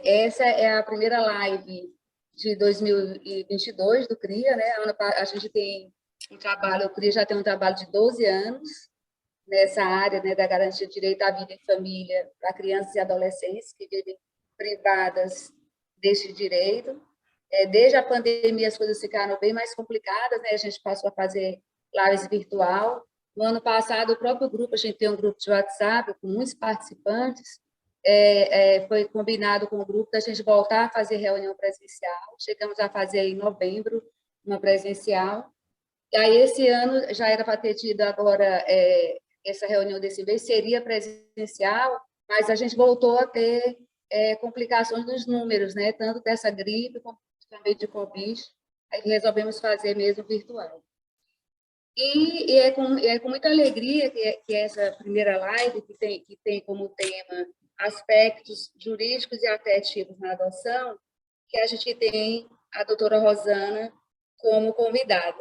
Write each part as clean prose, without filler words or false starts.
Essa é a primeira live de 2022 do CRIA, né? A gente tem um trabalho, o CRIA já tem um trabalho de 12 anos nessa área, né, da garantia de direito à vida e família para crianças e adolescentes que vivem privadas deste direito. Desde a pandemia, as coisas ficaram bem mais complicadas, né? A gente passou a fazer lives virtual. No ano passado, o próprio grupo, a gente tem um grupo de WhatsApp com muitos participantes, foi combinado com o grupo da gente voltar a fazer reunião presencial. Chegamos a fazer em novembro uma presencial. E aí, esse ano, já era para ter tido agora essa reunião desse mês, seria presencial, mas a gente voltou a ter complicações dos números, né? Tanto dessa gripe como também de Covid, aí resolvemos fazer mesmo virtual. E é com muita alegria que essa primeira live, que tem como tema aspectos jurídicos e afetivos na adoção, que a gente tem a doutora Rosana como convidada,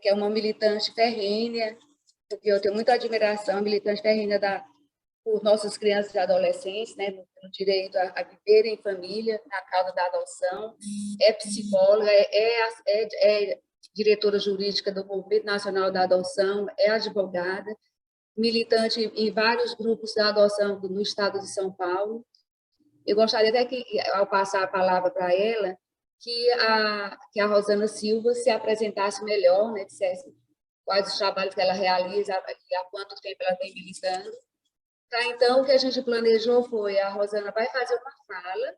que é uma militante ferrenha, porque eu tenho muita admiração, militante ferrenha por nossas crianças e adolescentes, né, no direito a viverem em família, na causa da adoção, é psicóloga, é diretora jurídica do Movimento Nacional da Adoção, é advogada, militante em vários grupos da adoção no estado de São Paulo. Eu gostaria até que, ao passar a palavra para ela, que a Rosana Silva se apresentasse melhor, né, dissesse quais os trabalhos que ela realiza e há quanto tempo ela vem militando. Tá, então, o que a gente planejou foi, a Rosana vai fazer uma fala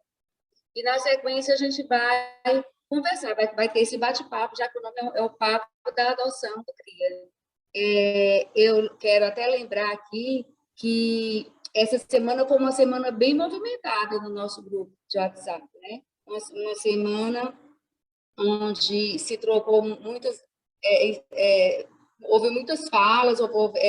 e, na sequência, a gente vai conversar, vai ter esse bate-papo, já que o nome é o Papo da Adoção do CRIA. Eu quero até lembrar aqui que essa semana foi uma semana bem movimentada no nosso grupo de WhatsApp, né? Uma semana onde se trocou muitas... houve muitas falas,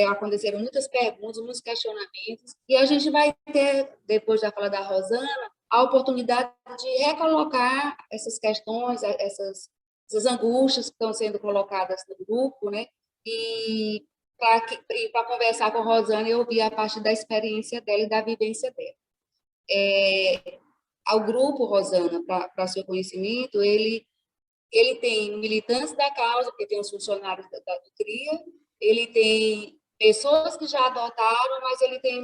aconteceram muitas perguntas, muitos questionamentos, e a gente vai ter, depois da fala da Rosana, a oportunidade de recolocar essas questões, essas angústias que estão sendo colocadas no grupo, né? E para conversar com a Rosana e ouvir a parte da experiência dela e da vivência dela. Ao grupo, Rosana, para seu conhecimento, ele tem militantes da causa, porque tem os funcionários do CRIA, ele tem pessoas que já adotaram, mas ele tem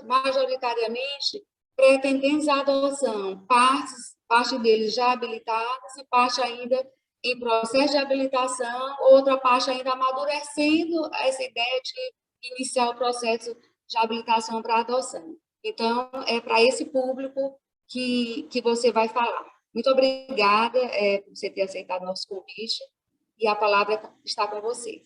majoritariamente pretendentes à adoção, parte deles já habilitados e parte ainda em processo de habilitação, outra parte ainda amadurecendo essa ideia de iniciar o processo de habilitação para adoção. Então, é para esse público que você vai falar. Muito obrigada por você ter aceitado o nosso convite, e a palavra está com você.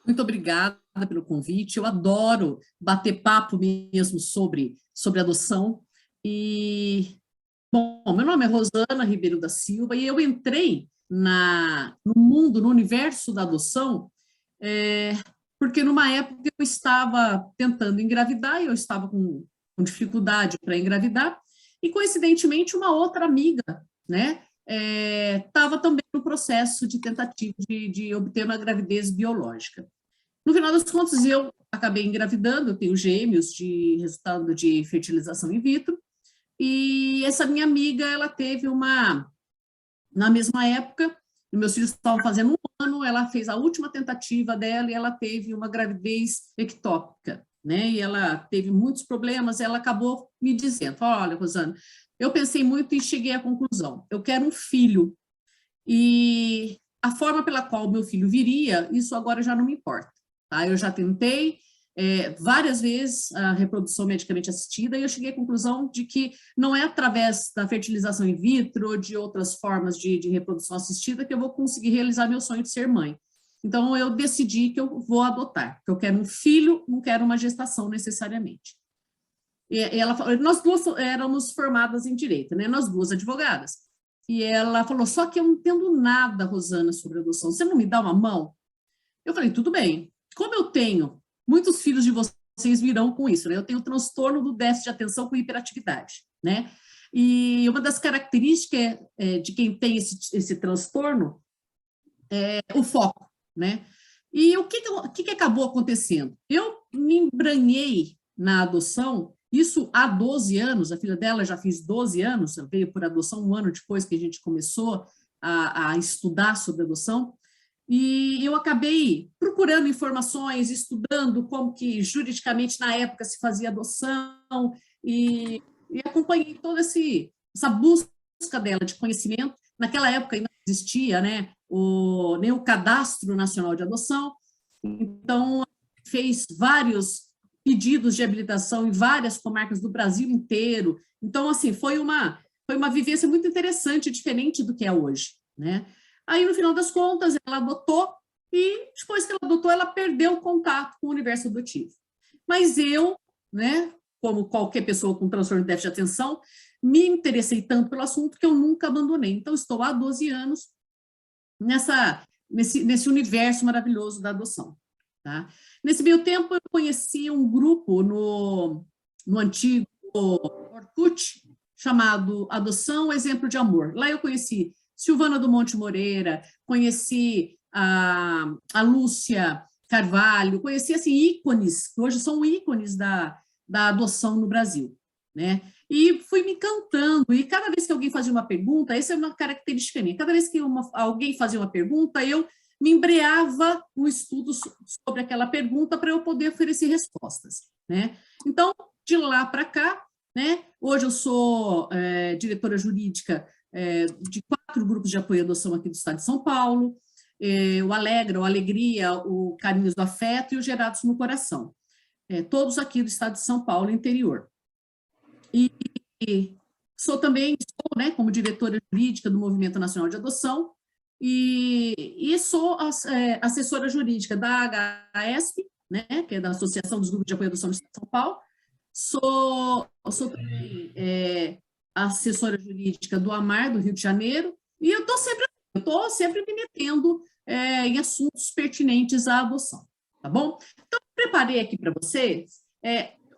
Muito obrigada pelo convite, eu adoro bater papo mesmo sobre adoção, e, bom, meu nome é Rosana Ribeiro da Silva, e eu entrei no mundo, no universo da adoção, porque numa época eu estava tentando engravidar, e eu estava com dificuldade para engravidar, e coincidentemente uma outra amiga, né, estava também no processo de tentativa de obter uma gravidez biológica. No final das contas, eu acabei engravidando, eu tenho gêmeos de resultado de fertilização in vitro, e essa minha amiga, ela teve na mesma época, meus filhos estavam fazendo 1 ano, ela fez a última tentativa dela e ela teve uma gravidez ectópica, né? E ela teve muitos problemas, ela acabou me dizendo, olha, Rosana, eu pensei muito e cheguei à conclusão, eu quero um filho, e a forma pela qual o meu filho viria, isso agora já não me importa, tá? Eu já tentei várias vezes a reprodução medicamente assistida, e eu cheguei à conclusão de que não é através da fertilização in vitro ou de outras formas de reprodução assistida que eu vou conseguir realizar meu sonho de ser mãe. Então, eu decidi que eu vou adotar, que eu quero um filho, não quero uma gestação necessariamente. Nós duas éramos formadas em direito, né? Nós duas advogadas. E ela falou, só que eu não entendo nada, Rosana, sobre adoção, você não me dá uma mão? Eu falei, tudo bem. Como eu tenho, muitos filhos de vocês virão com isso, né? Eu tenho transtorno do déficit de atenção com hiperatividade, né? E uma das características de quem tem esse transtorno é o foco, né? E o que acabou acontecendo? Eu me embranhei na adoção Isso há 12 anos, a filha dela já fez 12 anos, veio por adoção um ano depois que a gente começou a estudar sobre adoção, e eu acabei procurando informações, estudando como que juridicamente na época se fazia adoção, e acompanhei toda essa busca dela de conhecimento. Naquela época ainda não existia, né, nem o Cadastro Nacional de Adoção, então fez vários pedidos de habilitação em várias comarcas do Brasil inteiro. Então, assim, foi uma vivência muito interessante, diferente do que é hoje, né? Aí, no final das contas, ela adotou, e depois que ela adotou, ela perdeu o contato com o universo adotivo. Mas eu, né, como qualquer pessoa com transtorno de déficit de atenção, me interessei tanto pelo assunto que eu nunca abandonei. Então, estou há 12 anos nesse universo maravilhoso da adoção. Tá? Nesse meio tempo, eu conheci um grupo no antigo Orkut, chamado Adoção, Exemplo de Amor. Lá eu conheci Silvana do Monte Moreira, conheci a Lúcia Carvalho, conheci assim, ícones, que hoje são ícones da adoção no Brasil, né? E fui me encantando, e cada vez que alguém fazia uma pergunta, essa é uma característica minha, cada vez que alguém fazia uma pergunta, eu me embreava no estudo sobre aquela pergunta para eu poder oferecer respostas, né? Então, de lá para cá, né, hoje eu sou diretora jurídica de 4 grupos de apoio à adoção aqui do estado de São Paulo, o Alegra, o Alegria, o Carinhos do Afeto e o Gerados no Coração, todos aqui do estado de São Paulo, interior. E sou também, né, como diretora jurídica do Movimento Nacional de Adoção, e sou assessora jurídica da HASP, né, que é da Associação dos Grupos de Apoio à Adoção do Estado de São Paulo, sou também assessora jurídica do AMAR, do Rio de Janeiro, e eu estou sempre me metendo em assuntos pertinentes à adoção, tá bom? Então, eu preparei aqui para vocês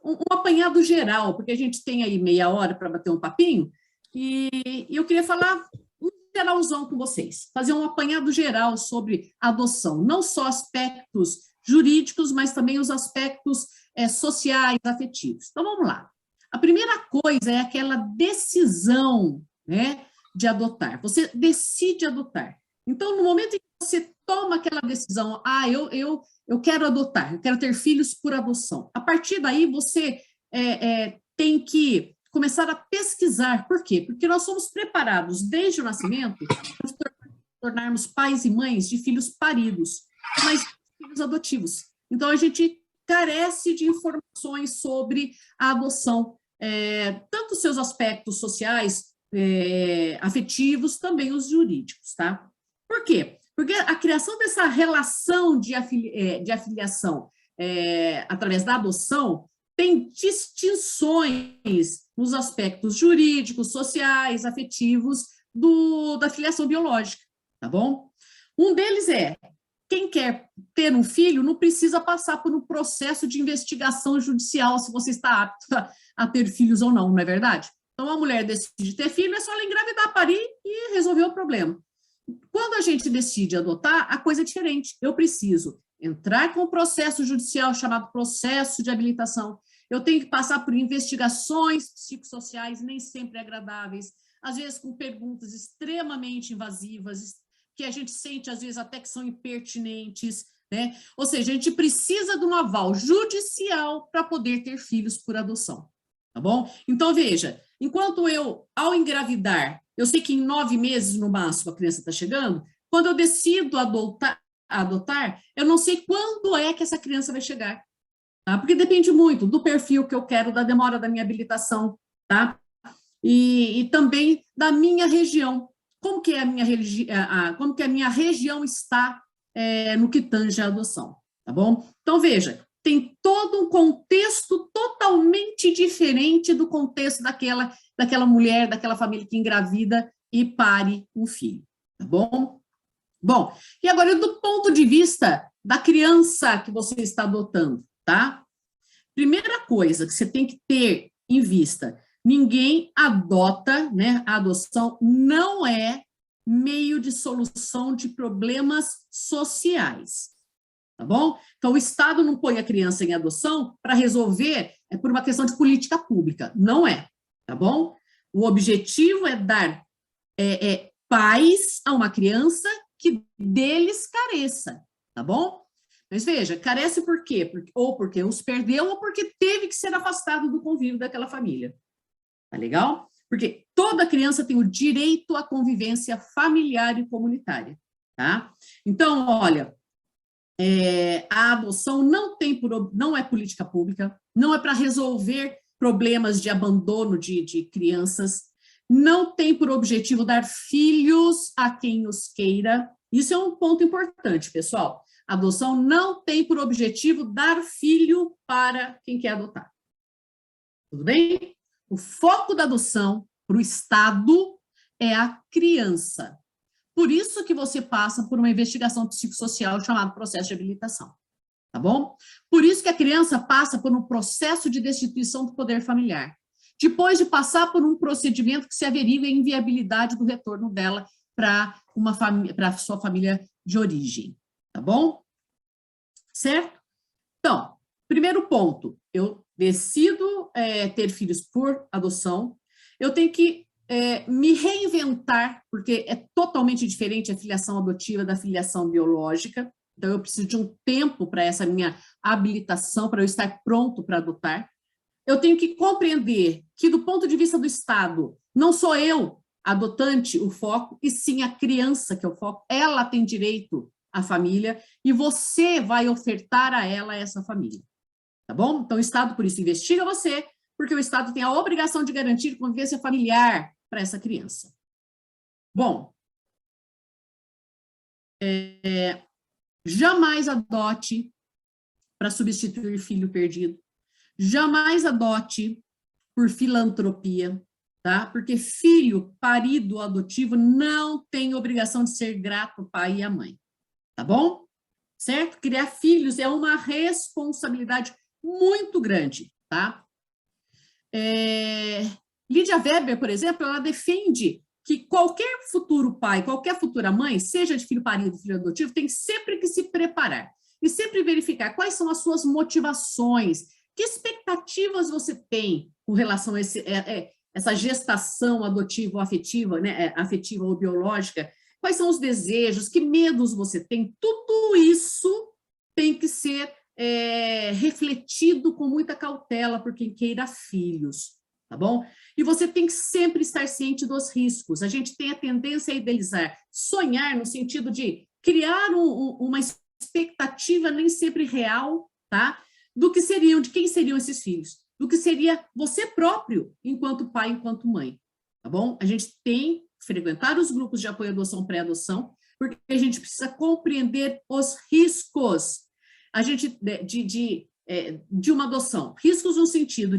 um apanhado geral, porque a gente tem aí meia hora para bater um papinho, e eu queria falar geralzão com vocês, fazer um apanhado geral sobre adoção, não só aspectos jurídicos, mas também os aspectos sociais, afetivos. Então, vamos lá. A primeira coisa é aquela decisão, né, de adotar. Você decide adotar. Então, no momento em que você toma aquela decisão, eu quero adotar, eu quero ter filhos por adoção. A partir daí, você tem que começar a pesquisar. Por quê? Porque nós somos preparados desde o nascimento para tornarmos pais e mães de filhos paridos, mas filhos adotivos. Então, a gente carece de informações sobre a adoção, tanto seus aspectos sociais, afetivos, também os jurídicos, tá? Por quê? Porque a criação dessa relação de afiliação através da adoção tem distinções nos aspectos jurídicos, sociais, afetivos da filiação biológica, tá bom? Um deles quem quer ter um filho não precisa passar por um processo de investigação judicial se você está apto a ter filhos ou não, não é verdade? Então, a mulher decide ter filho, é só ela engravidar, parir e resolver o problema. Quando a gente decide adotar, a coisa é diferente. Eu preciso entrar com o processo judicial chamado processo de habilitação. Eu tenho que passar por investigações psicossociais, nem sempre agradáveis, às vezes com perguntas extremamente invasivas, que a gente sente, às vezes, até que são impertinentes, né? Ou seja, a gente precisa de um aval judicial para poder ter filhos por adoção, tá bom? Então, veja, enquanto ao engravidar, eu sei que em 9 meses, no máximo, a criança está chegando, quando eu decido adotar, eu não sei quando é que essa criança vai chegar, tá? Porque depende muito do perfil que eu quero, da demora da minha habilitação, tá? E também da minha região. Como que a minha região está no que tange a adoção, tá bom? Então, veja, tem todo um contexto totalmente diferente do contexto daquela mulher, daquela família que engravida e pare um filho, tá bom? Bom, e agora, do ponto de vista da criança que você está adotando, tá? Primeira coisa que você tem que ter em vista, ninguém adota, né? A adoção não é meio de solução de problemas sociais, tá bom? Então, o Estado não põe a criança em adoção para resolver é por uma questão de política pública. Não é, tá bom? O objetivo é dar paz a uma criança que deles careça, tá bom? Mas veja, carece por quê? Ou porque os perdeu, ou porque teve que ser afastado do convívio daquela família. Tá legal? Porque toda criança tem o direito à convivência familiar e comunitária, tá? Então, olha, a adoção não é política pública, não é para resolver problemas de abandono de crianças, não tem por objetivo dar filhos a quem os queira. Isso é um ponto importante, pessoal. A adoção não tem por objetivo dar filho para quem quer adotar. Tudo bem? O foco da adoção para o Estado é a criança. Por isso que você passa por uma investigação psicossocial chamada processo de habilitação, tá bom? Por isso que a criança passa por um processo de destituição do poder familiar, depois de passar por um procedimento que se averigua a inviabilidade do retorno dela para a sua família de origem, tá bom? Certo? Então, primeiro ponto, eu decido ter filhos por adoção, eu tenho que me reinventar, porque é totalmente diferente a filiação adotiva da filiação biológica, então eu preciso de um tempo para essa minha habilitação, para eu estar pronto para adotar. Eu tenho que compreender que, do ponto de vista do Estado, não sou eu, adotante, o foco, e sim a criança que é o foco, ela tem direito à família, e você vai ofertar a ela essa família, tá bom? Então o Estado, por isso, investiga você, porque o Estado tem a obrigação de garantir convivência familiar para essa criança. Bom, jamais adote para substituir filho perdido, jamais adote por filantropia, tá? Porque filho parido adotivo não tem obrigação de ser grato ao pai e à mãe, tá bom? Certo? Criar filhos é uma responsabilidade muito grande, tá? Lídia Weber, por exemplo, ela defende que qualquer futuro pai, qualquer futura mãe, seja de filho parido, filho adotivo, tem sempre que se preparar e sempre verificar quais são as suas motivações, que expectativas você tem com relação a essa gestação adotiva ou afetiva, né, afetiva ou biológica, quais são os desejos, que medos você tem, tudo isso tem que ser refletido com muita cautela por quem queira filhos, tá bom? E você tem que sempre estar ciente dos riscos. A gente tem a tendência a idealizar, sonhar no sentido de criar uma expectativa nem sempre real, tá? De quem seriam esses filhos, do que seria você próprio enquanto pai, enquanto mãe, tá bom? A gente tem que frequentar os grupos de apoio à adoção, pré-adoção, porque a gente precisa compreender os riscos de uma adoção. Riscos no sentido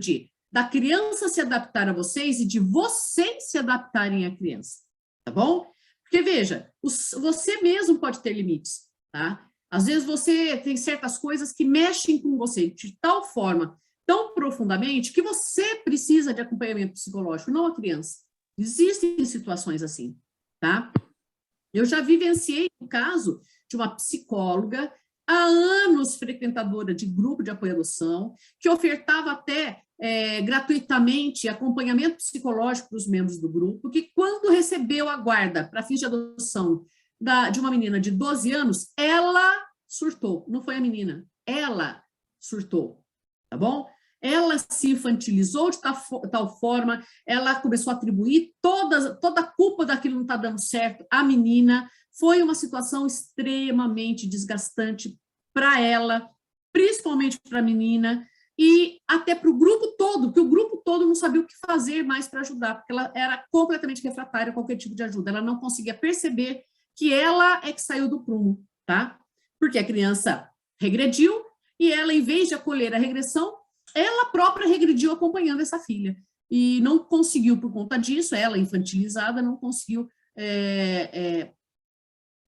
da criança se adaptar a vocês e de vocês se adaptarem à criança, tá bom? Porque, veja, você mesmo pode ter limites, tá? Às vezes você tem certas coisas que mexem com você de tal forma, tão profundamente, que você precisa de acompanhamento psicológico, não a criança. Existem situações assim, tá? Eu já vivenciei um caso de uma psicóloga, há anos frequentadora de grupo de apoio à adoção, que ofertava até gratuitamente acompanhamento psicológico para os membros do grupo, que quando recebeu a guarda para fins de adoção de uma menina de 12 anos, ela surtou, não foi a menina, ela surtou, tá bom? Ela se infantilizou de tal forma, ela começou a atribuir toda a culpa daquilo não está dando certo à menina. Foi uma situação extremamente desgastante para ela, principalmente para a menina, e até para o grupo todo, porque o grupo todo não sabia o que fazer mais para ajudar, porque ela era completamente refratária a qualquer tipo de ajuda, ela não conseguia perceber que ela é que saiu do prumo, tá? Porque a criança regrediu e ela, em vez de acolher a regressão, ela própria regrediu acompanhando essa filha. E não conseguiu, por conta disso, ela, infantilizada, não conseguiu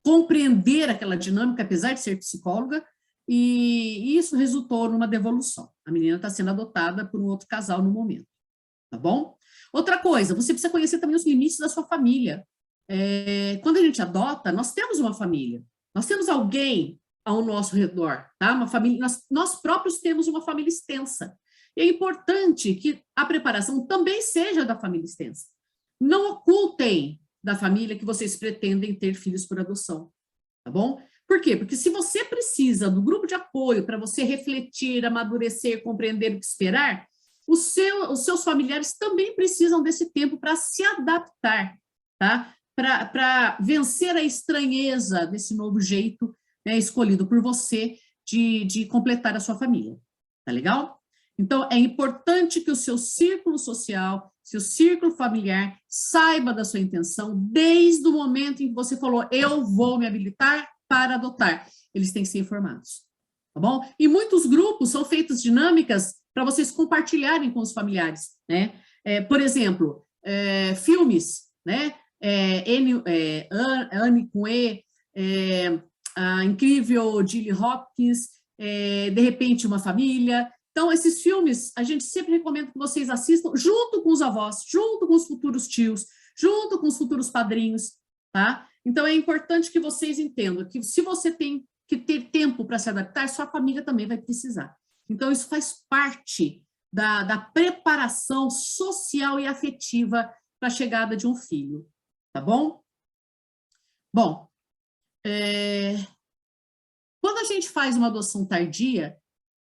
compreender aquela dinâmica, apesar de ser psicóloga, e isso resultou numa devolução. A menina está sendo adotada por um outro casal no momento, tá bom? Outra coisa, você precisa conhecer também os limites da sua família. Quando a gente adota, nós temos uma família, nós temos alguém ao nosso redor, tá? Uma família, nós próprios temos uma família extensa. E é importante que a preparação também seja da família extensa. Não ocultem da família que vocês pretendem ter filhos por adoção, tá bom? Por quê? Porque se você precisa do grupo de apoio para você refletir, amadurecer, compreender o que esperar, os seus familiares também precisam desse tempo para se adaptar, tá? Para vencer a estranheza desse novo jeito, né, escolhido por você de completar a sua família. Tá legal? Então, é importante que o seu círculo social, seu círculo familiar, saiba da sua intenção desde o momento em que você falou, eu vou me habilitar para adotar. Eles têm que ser informados, tá bom? E muitos grupos são feitos dinâmicas para vocês compartilharem com os familiares, né? Por exemplo, filmes, né? Anne com E, a incrível Julie Hopkins, de repente uma família. Então, esses filmes, a gente sempre recomenda que vocês assistam junto com os avós, junto com os futuros tios, junto com os futuros padrinhos, tá? Então, é importante que vocês entendam que se você tem que ter tempo para se adaptar, sua família também vai precisar. Então, isso faz parte da preparação social e afetiva para a chegada de um filho, tá bom? Bom, quando a gente faz uma adoção tardia,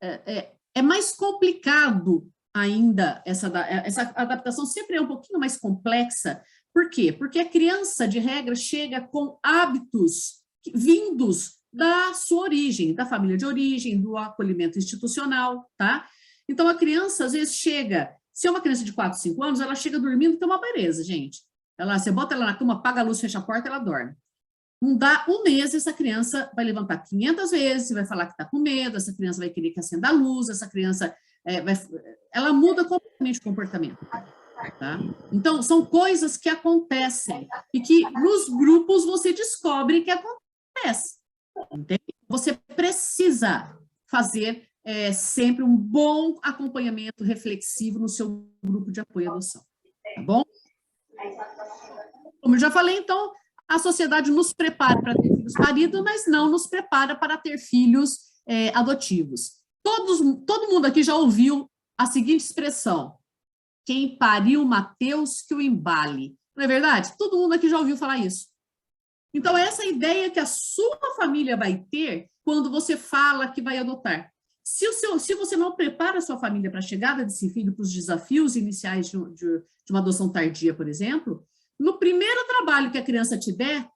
é mais complicado ainda, essa adaptação sempre é um pouquinho mais complexa. Por quê? Porque a criança, de regra, chega com hábitos vindos da sua origem, da família de origem, do acolhimento institucional, tá? Então, a criança, às vezes, chega, se é uma criança de 4, 5 anos, ela chega dormindo, que é uma beleza, gente. Você bota ela na cama, apaga a luz, fecha a porta, ela dorme. Não dá um mês, essa criança vai levantar 500 vezes, vai falar que está com medo, essa criança vai querer que acenda a luz, essa criança, ela muda completamente o comportamento. Tá? Então, são coisas que acontecem e que nos grupos você descobre que acontece. Entende? Você precisa fazer sempre um bom acompanhamento reflexivo no seu grupo de apoio à adoção. Tá bom? Como eu já falei, então, a sociedade nos prepara para ter filhos paridos, mas não nos prepara para ter filhos adotivos. Todo mundo aqui já ouviu a seguinte expressão: quem pariu Mateus que o embale. Não é verdade? Todo mundo aqui já ouviu falar isso. Então, essa ideia que a sua família vai ter quando você fala que vai adotar. Se você não prepara a sua família para a chegada desse filho, para os desafios iniciais de uma adoção tardia, por exemplo, no primeiro trabalho que a criança te der,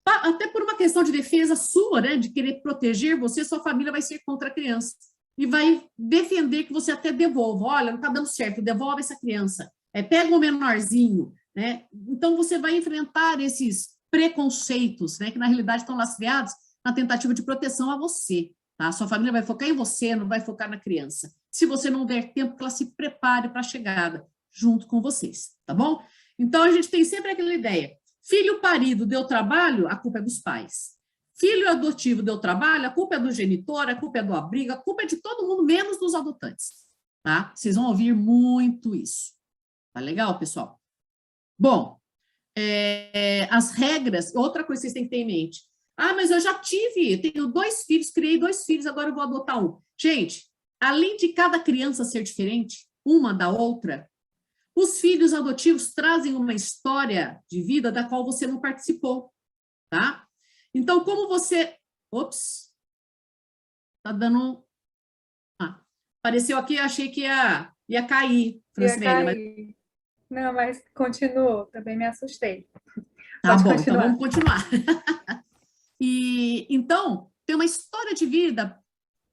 até por uma questão de defesa sua, né, de querer proteger você, sua família vai ser contra a criança. E vai defender que você até devolva. Olha, não está dando certo, devolve essa criança. Pega o menorzinho, né? Então, você vai enfrentar esses preconceitos, né, que na realidade estão lastreados na tentativa de proteção a você. Tá? Sua família vai focar em você, não vai focar na criança. Se você não der tempo que ela se prepare para a chegada, junto com vocês, tá bom? Então, a gente tem sempre aquela ideia. Filho parido deu trabalho, a culpa é dos pais. Filho adotivo deu trabalho, a culpa é do genitor, a culpa é do abrigo, a culpa é de todo mundo, menos dos adotantes. Tá? Vocês vão ouvir muito isso. Tá legal, pessoal? Bom, as regras, outra coisa que vocês têm que ter em mente. Ah, mas eu já tenho 2 filhos, criei 2 filhos, agora eu vou adotar um. Gente, além de cada criança ser diferente, uma da outra, os filhos adotivos trazem uma história de vida da qual você não participou, tá? Então, como você... Ops! Tá dando... Apareceu aqui, achei que ia cair, Francilene. Mas... Não, mas continuou, também me assustei. Tá bom, então vamos continuar. E, então, tem uma história de vida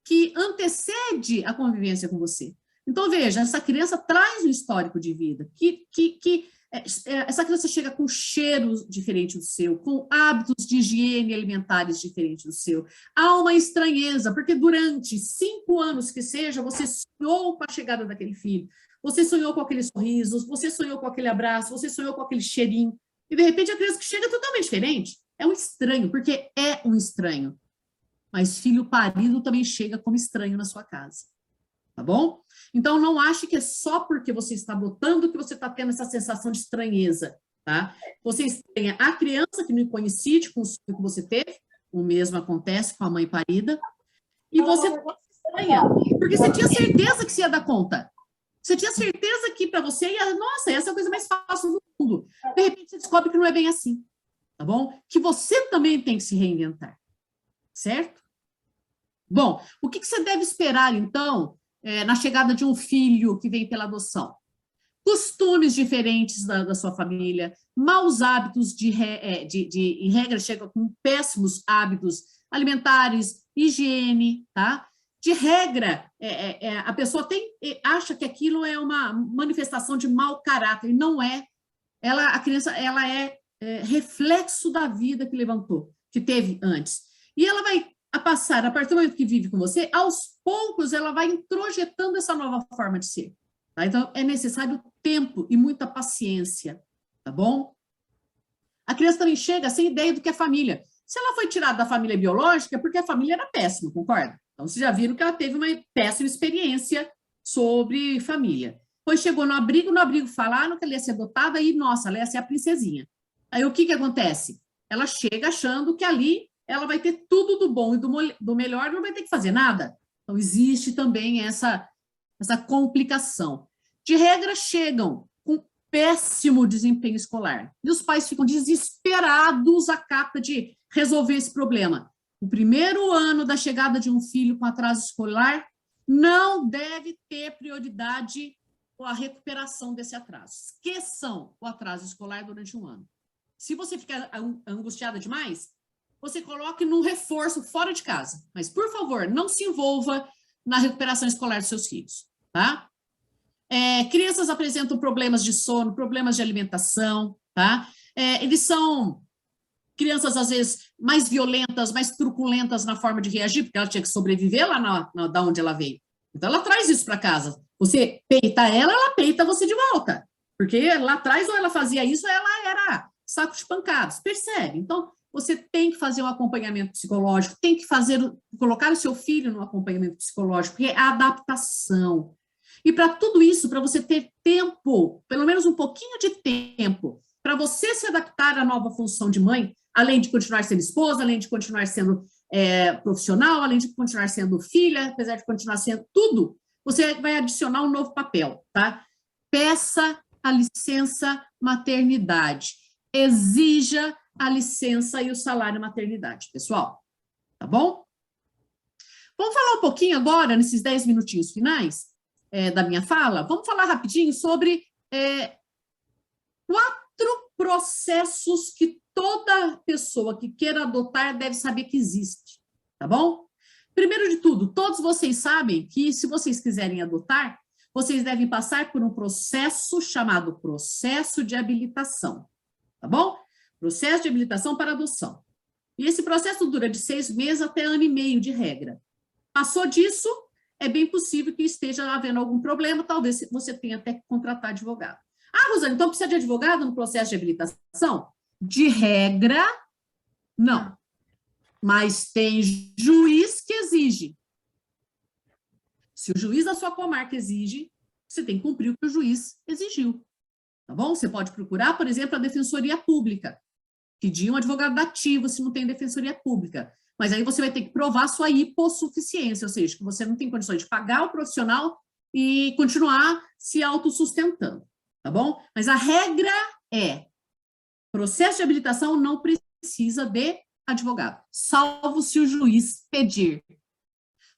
que antecede a convivência com você. Então, veja, essa criança traz um histórico de vida, essa criança chega com cheiros diferentes do seu, com hábitos de higiene alimentares diferentes do seu. Há uma estranheza, porque durante 5 anos que seja, você sonhou com a chegada daquele filho, você sonhou com aqueles sorrisos, você sonhou com aquele abraço, você sonhou com aquele cheirinho, e de repente a criança que chega é totalmente diferente. É um estranho, porque é um estranho. Mas filho parido também chega como estranho na sua casa. Tá bom? Então, não ache que é só porque você está adotando que você está tendo essa sensação de estranheza, tá? Você estranha a criança que não coincide com o sonho que você teve, o mesmo acontece com a mãe parida, e você estranha, porque você tinha certeza que você ia dar conta. Você tinha certeza que para você, nossa, essa é a coisa mais fácil do mundo. De repente, você descobre que não é bem assim, tá bom? Que você também tem que se reinventar, certo? Bom, o que você deve esperar, então, na chegada de um filho que vem pela adoção? Costumes diferentes da sua família, maus hábitos, em regra, chega com péssimos hábitos alimentares, higiene, tá? De regra, a pessoa acha que aquilo é uma manifestação de mau caráter, e não é. A criança, ela é reflexo da vida que levantou, que teve antes. E ela vai passar, a partir do momento que vive com você, aos poucos ela vai introjetando essa nova forma de ser. Tá? Então, é necessário tempo e muita paciência, tá bom? A criança também chega sem ideia do que é família. Se ela foi tirada da família biológica, é porque a família era péssima, concorda? Então, vocês já viram que ela teve uma péssima experiência sobre família. Depois chegou no abrigo falaram que ela ia ser adotada e, nossa, ela ia ser a princesinha. Aí, o que acontece? Ela chega achando que ali ela vai ter tudo do bom e do melhor, não vai ter que fazer nada. Então, existe também essa complicação. De regra, chegam com péssimo desempenho escolar. E os pais ficam desesperados à capa de resolver esse problema. O primeiro ano da chegada de um filho com atraso escolar não deve ter prioridade a recuperação desse atraso. Esqueçam o atraso escolar durante um ano. Se você ficar angustiada demais, você coloque num reforço fora de casa. Mas, por favor, não se envolva na recuperação escolar dos seus filhos, tá? Crianças apresentam problemas de sono, problemas de alimentação, tá? Eles são crianças, às vezes, mais violentas, mais truculentas na forma de reagir, porque ela tinha que sobreviver lá da onde ela veio. Então, ela traz isso para casa. Você peita ela peita você de volta. Porque lá atrás, ou ela fazia isso, ou ela era saco de pancadas. Percebe? Então, você tem que fazer um acompanhamento psicológico, tem que colocar o seu filho no acompanhamento psicológico, porque é a adaptação. E para tudo isso, para você ter tempo, pelo menos um pouquinho de tempo, para você se adaptar à nova função de mãe, além de continuar sendo esposa, além de continuar sendo profissional, além de continuar sendo filha, apesar de continuar sendo tudo, você vai adicionar um novo papel, tá? Peça a licença maternidade. Exija a licença e o salário maternidade, pessoal. Tá bom? Vamos falar um pouquinho agora, nesses 10 minutinhos finais da minha fala, vamos falar rapidinho sobre 4 processos que toda pessoa que queira adotar deve saber que existe, tá bom? Primeiro de tudo, todos vocês sabem que se vocês quiserem adotar, vocês devem passar por um processo chamado processo de habilitação, tá bom? Processo de habilitação para adoção. E esse processo dura de 6 meses até 1 ano e meio de regra. Passou disso, é bem possível que esteja havendo algum problema, talvez você tenha até que contratar advogado. Ah, Rosane, então precisa de advogado no processo de habilitação? De regra, não. Mas tem juiz que exige. Se o juiz da sua comarca exige, você tem que cumprir o que o juiz exigiu. Tá bom? Você pode procurar, por exemplo, a Defensoria Pública. Pedir um advogado ativo se não tem Defensoria Pública. Mas aí você vai ter que provar sua hipossuficiência, ou seja, que você não tem condições de pagar o profissional e continuar se autossustentando. Tá bom? Mas a regra é, processo de habilitação não precisa de advogado, salvo se o juiz pedir,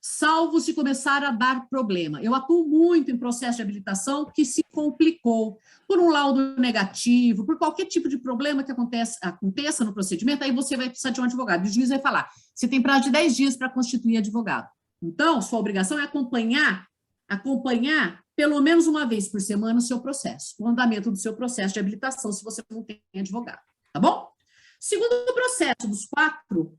salvo se começar a dar problema. Eu atuo muito em processo de habilitação que se complicou por um laudo negativo, por qualquer tipo de problema que aconteça no procedimento, aí você vai precisar de um advogado. E o juiz vai falar, você tem prazo de 10 dias para constituir advogado. Então, sua obrigação é acompanhar pelo menos uma vez por semana o seu processo, o andamento do seu processo de habilitação, se você não tem advogado, tá bom? Segundo processo dos 4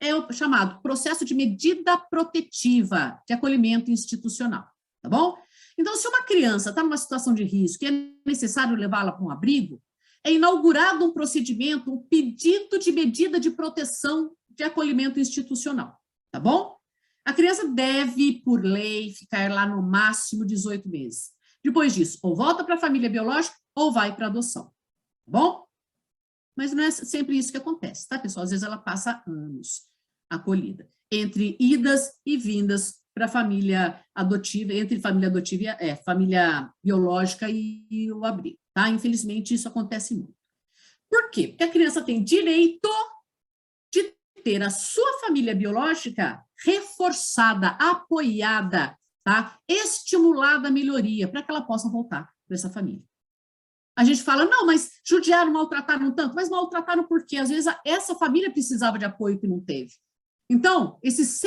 é o chamado processo de medida protetiva de acolhimento institucional, tá bom? Então, se uma criança está numa situação de risco e é necessário levá-la para um abrigo, é inaugurado um procedimento, um pedido de medida de proteção de acolhimento institucional, tá bom? A criança deve, por lei, ficar lá no máximo 18 meses. Depois disso, ou volta para a família biológica ou vai para adoção, tá bom? Mas não é sempre isso que acontece, tá, pessoal? Às vezes ela passa anos acolhida, entre idas e vindas para a família adotiva, entre família adotiva e família biológica e o abrigo, tá? Infelizmente, isso acontece muito. Por quê? Porque a criança tem direito de ter a sua família biológica reforçada, apoiada, tá? Estimulada a melhoria, para que ela possa voltar para essa família. A gente fala, não, mas judiaram, maltrataram tanto, mas maltrataram por quê? Às vezes essa família precisava de apoio que não teve. Então, esses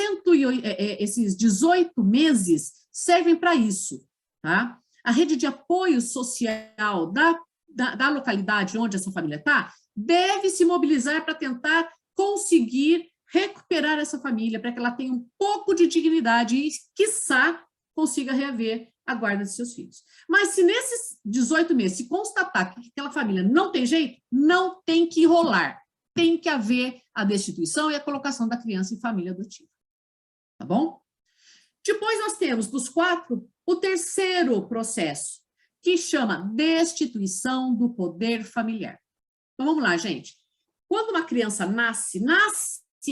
18 meses servem para isso, tá? A rede de apoio social da localidade onde essa família está deve se mobilizar para tentar conseguir recuperar essa família, para que ela tenha um pouco de dignidade e, quiçá, consiga reaver a guarda de seus filhos. Mas se nesses 18 meses se constatar que aquela família não tem jeito, não tem que rolar. Tem que haver a destituição e a colocação da criança em família adotiva. Tá bom? Depois nós temos, dos 4, o terceiro processo, que chama destituição do poder familiar. Então, vamos lá, gente. Quando uma criança nasce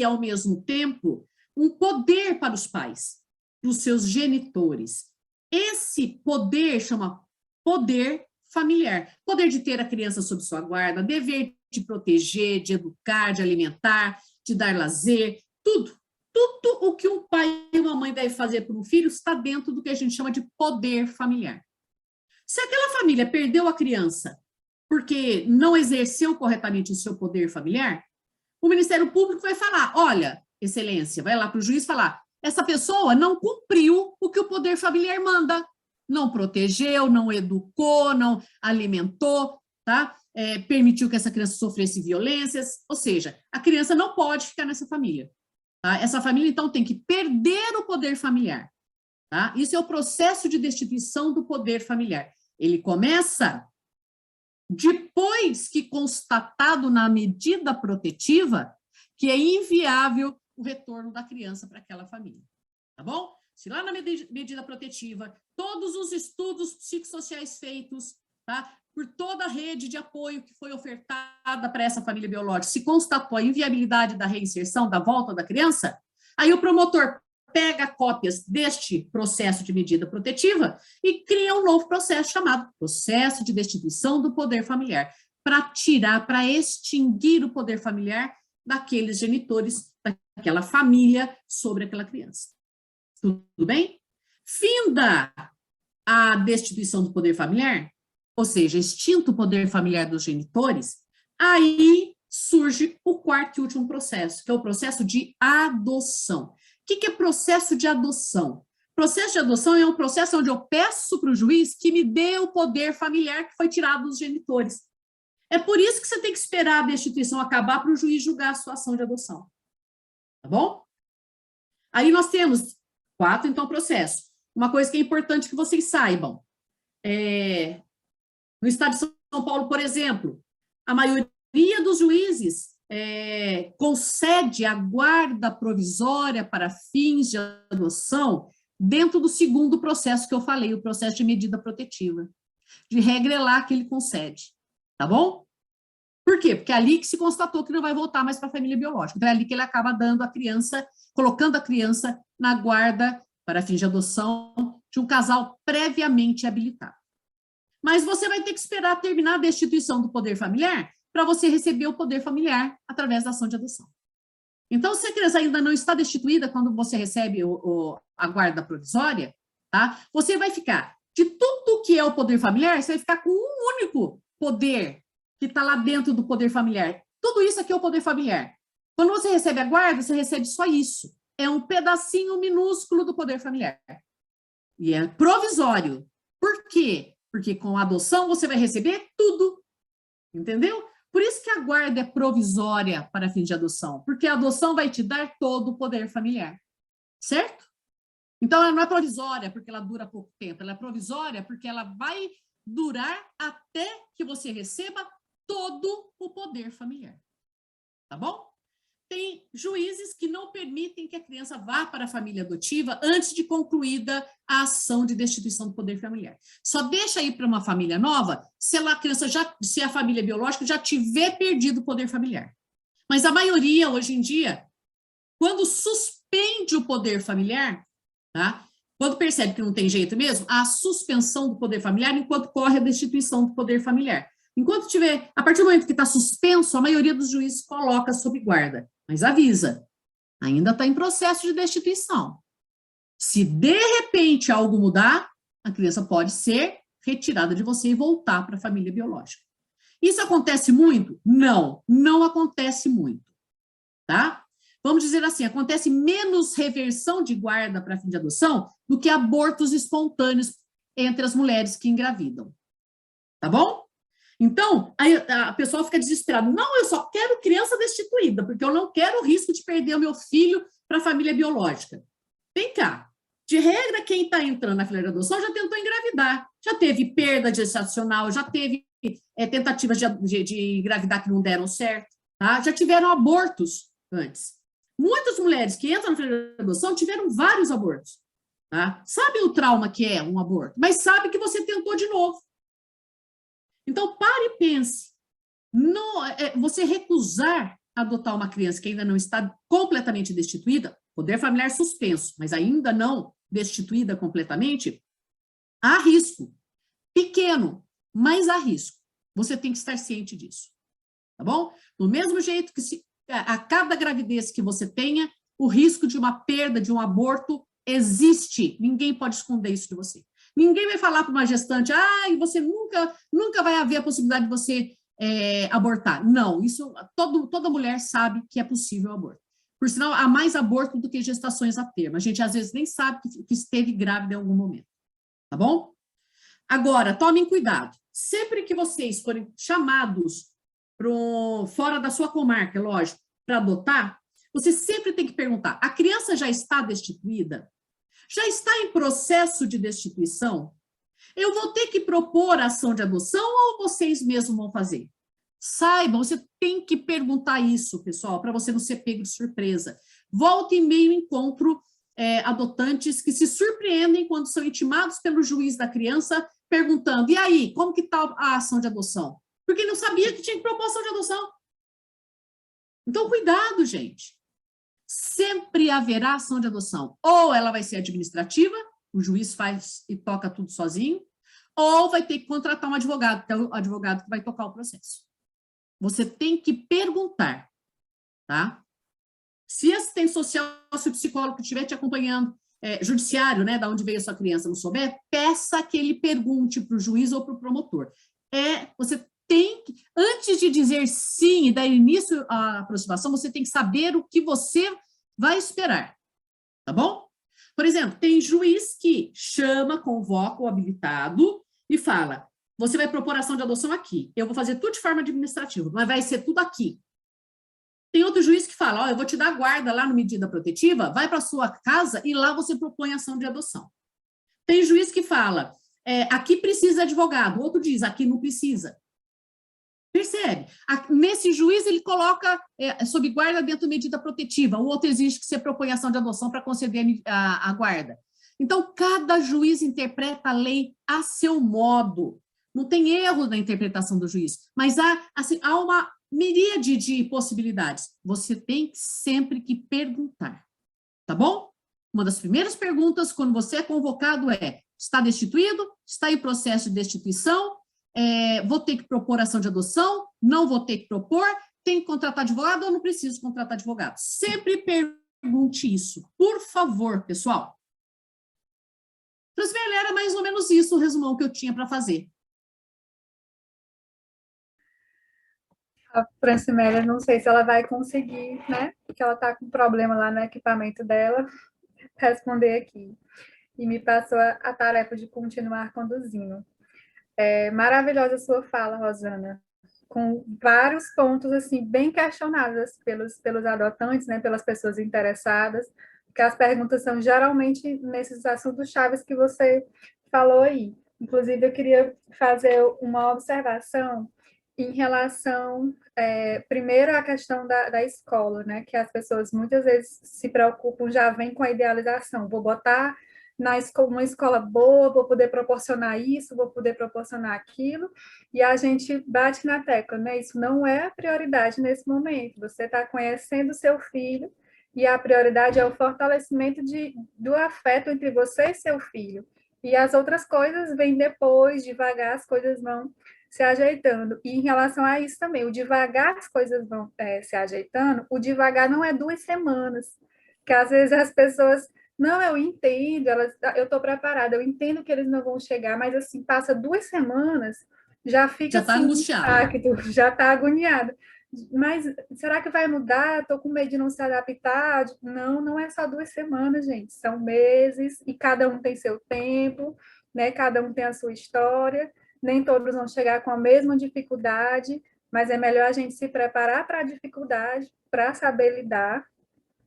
ao mesmo tempo um poder para os pais, para os seus genitores. Esse poder chama poder familiar. Poder de ter a criança sob sua guarda, dever de proteger, de educar, de alimentar, de dar lazer, tudo. Tudo o que um pai e uma mãe devem fazer por um filho está dentro do que a gente chama de poder familiar. Se aquela família perdeu a criança porque não exerceu corretamente o seu poder familiar, o Ministério Público vai falar, olha, excelência, vai lá para o juiz falar, essa pessoa não cumpriu o que o poder familiar manda, não protegeu, não educou, não alimentou, tá? Permitiu que essa criança sofresse violências, ou seja, a criança não pode ficar nessa família. Tá? Essa família, então, tem que perder o poder familiar. Tá? Isso é o processo de destituição do poder familiar. Ele começa depois que constatado na medida protetiva que é inviável o retorno da criança para aquela família. Tá bom? Se lá na medida protetiva, todos os estudos psicossociais feitos, tá? Por toda a rede de apoio que foi ofertada para essa família biológica, se constatou a inviabilidade da reinserção, da volta da criança, aí o promotor pega cópias deste processo de medida protetiva e cria um novo processo chamado processo de destituição do poder familiar, para tirar, para extinguir o poder familiar daqueles genitores, daquela família sobre aquela criança. Tudo bem? Finda a destituição do poder familiar, ou seja, extinto o poder familiar dos genitores, aí surge o quarto e último processo, que é o processo de adoção. O que é processo de adoção? Processo de adoção é um processo onde eu peço para o juiz que me dê o poder familiar que foi tirado dos genitores. É por isso que você tem que esperar a destituição acabar para o juiz julgar a sua ação de adoção. Tá bom? Aí nós temos 4, então, processos. Uma coisa que é importante que vocês saibam. No estado de São Paulo, por exemplo, a maioria dos juízes concede a guarda provisória para fins de adoção dentro do segundo processo que eu falei, o processo de medida protetiva. De regra é lá que ele concede, tá bom? Por quê? Porque é ali que se constatou que não vai voltar mais para a família biológica. Então é ali que ele acaba dando a criança, colocando a criança na guarda para fins de adoção de um casal previamente habilitado. Mas você vai ter que esperar terminar a destituição do poder familiar para você receber o poder familiar através da ação de adoção. Então, se a criança ainda não está destituída quando você recebe a guarda provisória, tá? Você vai ficar, de tudo que é o poder familiar, você vai ficar com um único poder que está lá dentro do poder familiar. Tudo isso aqui é o poder familiar. Quando você recebe a guarda, você recebe só isso. É um pedacinho minúsculo do poder familiar. E é provisório. Por quê? Porque com a adoção você vai receber tudo. Entendeu? Por isso que a guarda é provisória para fins de adoção, porque a adoção vai te dar todo o poder familiar, certo? Então, ela não é provisória porque ela dura pouco tempo, ela é provisória porque ela vai durar até que você receba todo o poder familiar, tá bom? Tem juízes que não permitem que a criança vá para a família adotiva antes de concluída a ação de destituição do poder familiar. Só deixa ir para uma família nova se a família biológica já tiver perdido o poder familiar. Mas a maioria, hoje em dia, quando suspende o poder familiar, tá? Quando percebe que não tem jeito mesmo, a suspensão do poder familiar enquanto corre a destituição do poder familiar. Enquanto tiver, a partir do momento que está suspenso, a maioria dos juízes coloca sob guarda, mas avisa, ainda está em processo de destituição. Se de repente algo mudar, a criança pode ser retirada de você e voltar para a família biológica. Isso acontece muito? Não, não acontece muito, tá? Vamos dizer assim, acontece menos reversão de guarda para fim de adoção do que abortos espontâneos entre as mulheres que engravidam, tá bom? Então, aí a pessoa fica desesperada. Não, eu só quero criança destituída, porque eu não quero o risco de perder o meu filho para a família biológica. Vem cá. De regra, quem está entrando na fila de adoção já tentou engravidar, já teve perda gestacional, já teve tentativas de engravidar que não deram certo, tá? Já tiveram abortos antes. Muitas mulheres que entram na fila de adoção tiveram vários abortos, tá? Sabe o trauma que é um aborto, mas sabe que você tentou de novo. Então, pare e pense. Você recusar adotar uma criança que ainda não está completamente destituída, poder familiar suspenso, mas ainda não destituída completamente, há risco. Pequeno, mas há risco. Você tem que estar ciente disso. Tá bom? Do mesmo jeito que a cada gravidez que você tenha, o risco de uma perda, de um aborto, existe. Ninguém pode esconder isso de você. Ninguém vai falar para uma gestante, você nunca vai haver a possibilidade de você abortar. Não, isso toda mulher sabe que é possível o aborto. Por sinal, há mais aborto do que gestações a termo. A gente, às vezes, nem sabe que esteve grávida em algum momento. Tá bom? Agora, tomem cuidado. Sempre que vocês forem chamados fora da sua comarca, lógico, para adotar, você sempre tem que perguntar, a criança já está destituída? Já está em processo de destituição? Eu vou ter que propor ação de adoção ou vocês mesmos vão fazer? Saibam, você tem que perguntar isso, pessoal, para você não ser pego de surpresa. Volta e meia encontro adotantes que se surpreendem quando são intimados pelo juiz da criança, perguntando, e aí, como que está a ação de adoção? Porque não sabia que tinha que propor ação de adoção. Então, cuidado, gente. Sempre haverá ação de adoção. Ou ela vai ser administrativa, o juiz faz e toca tudo sozinho, ou vai ter que contratar um advogado, que é o advogado que vai tocar o processo. Você tem que perguntar, tá? Se assistente social, se o psicólogo que estiver te acompanhando, judiciário, né, da onde veio a sua criança, não souber, peça que ele pergunte para o juiz ou para o promotor. Você tem que, antes de dizer sim e dar início à aproximação, você tem que saber o que você vai esperar, tá bom? Por exemplo, tem juiz que convoca o habilitado e fala, você vai propor ação de adoção aqui, eu vou fazer tudo de forma administrativa, mas vai ser tudo aqui. Tem outro juiz que fala, eu vou te dar guarda lá no medida protetiva, vai para sua casa e lá você propõe ação de adoção. Tem juiz que fala, aqui precisa de advogado, outro diz, aqui não precisa. Percebe? Nesse juiz, ele coloca sob guarda dentro da medida protetiva, o outro exige que você propõe ação de adoção para conceder a guarda. Então, cada juiz interpreta a lei a seu modo. Não tem erro na interpretação do juiz, mas há uma miríade de possibilidades. Você tem sempre que perguntar, tá bom? Uma das primeiras perguntas, quando você é convocado, está destituído? Está em processo de destituição? Vou ter que propor ação de adoção? Não vou ter que propor? Tem que contratar advogado ou não preciso contratar advogado? Sempre pergunte isso, por favor, pessoal. Transvelha, era mais ou menos isso o resumão que eu tinha para fazer. A Francimélia, não sei se ela vai conseguir, né? Porque ela está com problema lá no equipamento dela, responder aqui. E me passou a tarefa de continuar conduzindo. Maravilhosa a sua fala, Rosana, com vários pontos assim bem questionados pelos adotantes, né, pelas pessoas interessadas, porque as perguntas são geralmente nesses assuntos chaves que você falou aí. Inclusive, eu queria fazer uma observação em relação, primeiro, à questão da escola, né, que as pessoas muitas vezes se preocupam, já vem com a idealização, vou botar uma escola boa, vou poder proporcionar isso, vou poder proporcionar aquilo, e a gente bate na tecla, né? Isso não é a prioridade nesse momento. Você está conhecendo o seu filho E a prioridade é o fortalecimento do afeto entre você e seu filho. E as outras coisas vêm depois, devagar as coisas vão se ajeitando. E em relação a isso também, o devagar as coisas vão se ajeitando, o devagar não é 2 semanas, que às vezes as pessoas, não, eu entendo, eu estou preparada, eu entendo que eles não vão chegar, mas assim, passa 2 semanas, já fica Já está assim, angustiado. impacto, já está agoniado. Mas será que vai mudar? Estou com medo de não se adaptar. Não, não é só 2 semanas, gente. São meses e cada um tem seu tempo, né? Cada um tem a sua história. Nem todos vão chegar com a mesma dificuldade, mas é melhor a gente se preparar para a dificuldade, para saber lidar,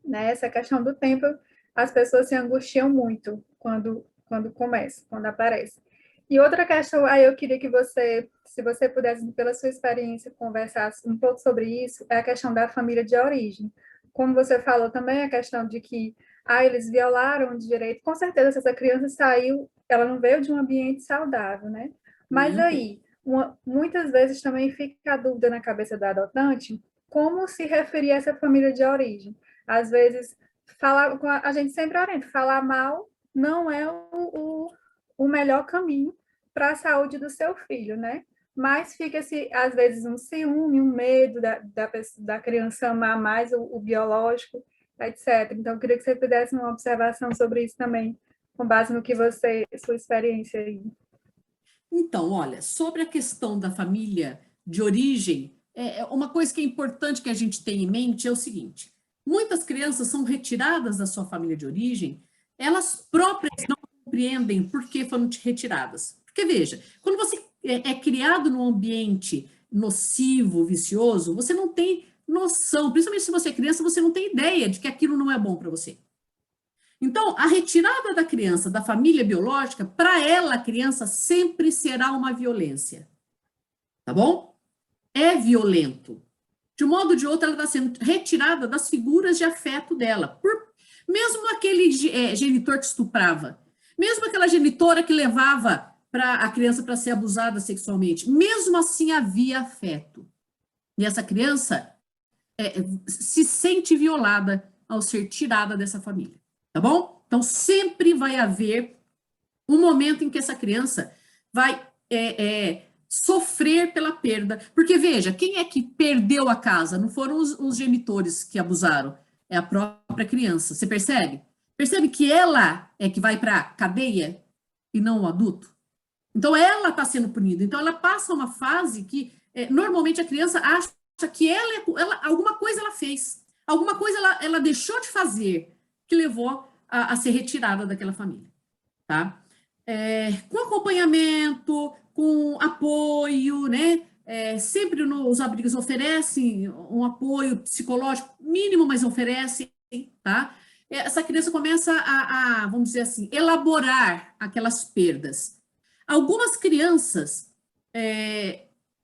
né? Essa questão do tempo, as pessoas se angustiam muito quando começa, quando aparece. E outra questão, aí eu queria que você, se você pudesse, pela sua experiência, conversasse um pouco sobre isso, é a questão da família de origem. Como você falou também, a questão de que eles violaram o direito. Com certeza, se essa criança saiu, ela não veio de um ambiente saudável, né? Mas aí, muitas vezes também fica a dúvida na cabeça do adotante como se referir a essa família de origem. Às vezes, a gente sempre orienta, falar mal não é o melhor caminho para a saúde do seu filho, né? Mas fica-se, às vezes, um ciúme, um medo da criança amar mais o biológico, etc. Então, eu queria que você fizesse uma observação sobre isso também, com base no que sua experiência aí. Então, olha, sobre a questão da família de origem, uma coisa que é importante que a gente tenha em mente é o seguinte: muitas crianças são retiradas da sua família de origem, elas próprias não compreendem por que foram retiradas. Porque, veja, quando você é criado num ambiente nocivo, vicioso, você não tem noção, principalmente se você é criança, você não tem ideia de que aquilo não é bom para você. Então, a retirada da criança da família biológica, para ela, a criança sempre será uma violência. Tá bom? É violento. De um modo ou de outro, ela está sendo retirada das figuras de afeto dela. Mesmo aquele genitor que estuprava, mesmo aquela genitora que levava a criança para ser abusada sexualmente, mesmo assim havia afeto. E essa criança se sente violada ao ser tirada dessa família. Tá bom? Então, sempre vai haver um momento em que essa criança vai sofrer pela perda. Porque, veja, quem é que perdeu a casa? Não foram os genitores que abusaram, é a própria criança. Você percebe? Percebe que ela é que vai para a cadeia e não o adulto? Então, ela está sendo punida. Então, ela passa uma fase que, normalmente, a criança acha que alguma coisa ela fez, alguma coisa ela deixou de fazer, que levou a ser retirada daquela família, tá? Com acompanhamento, com apoio, né? Sempre os abrigos oferecem um apoio psicológico mínimo, mas oferecem, tá? Essa criança começa vamos dizer assim, elaborar aquelas perdas. Algumas crianças,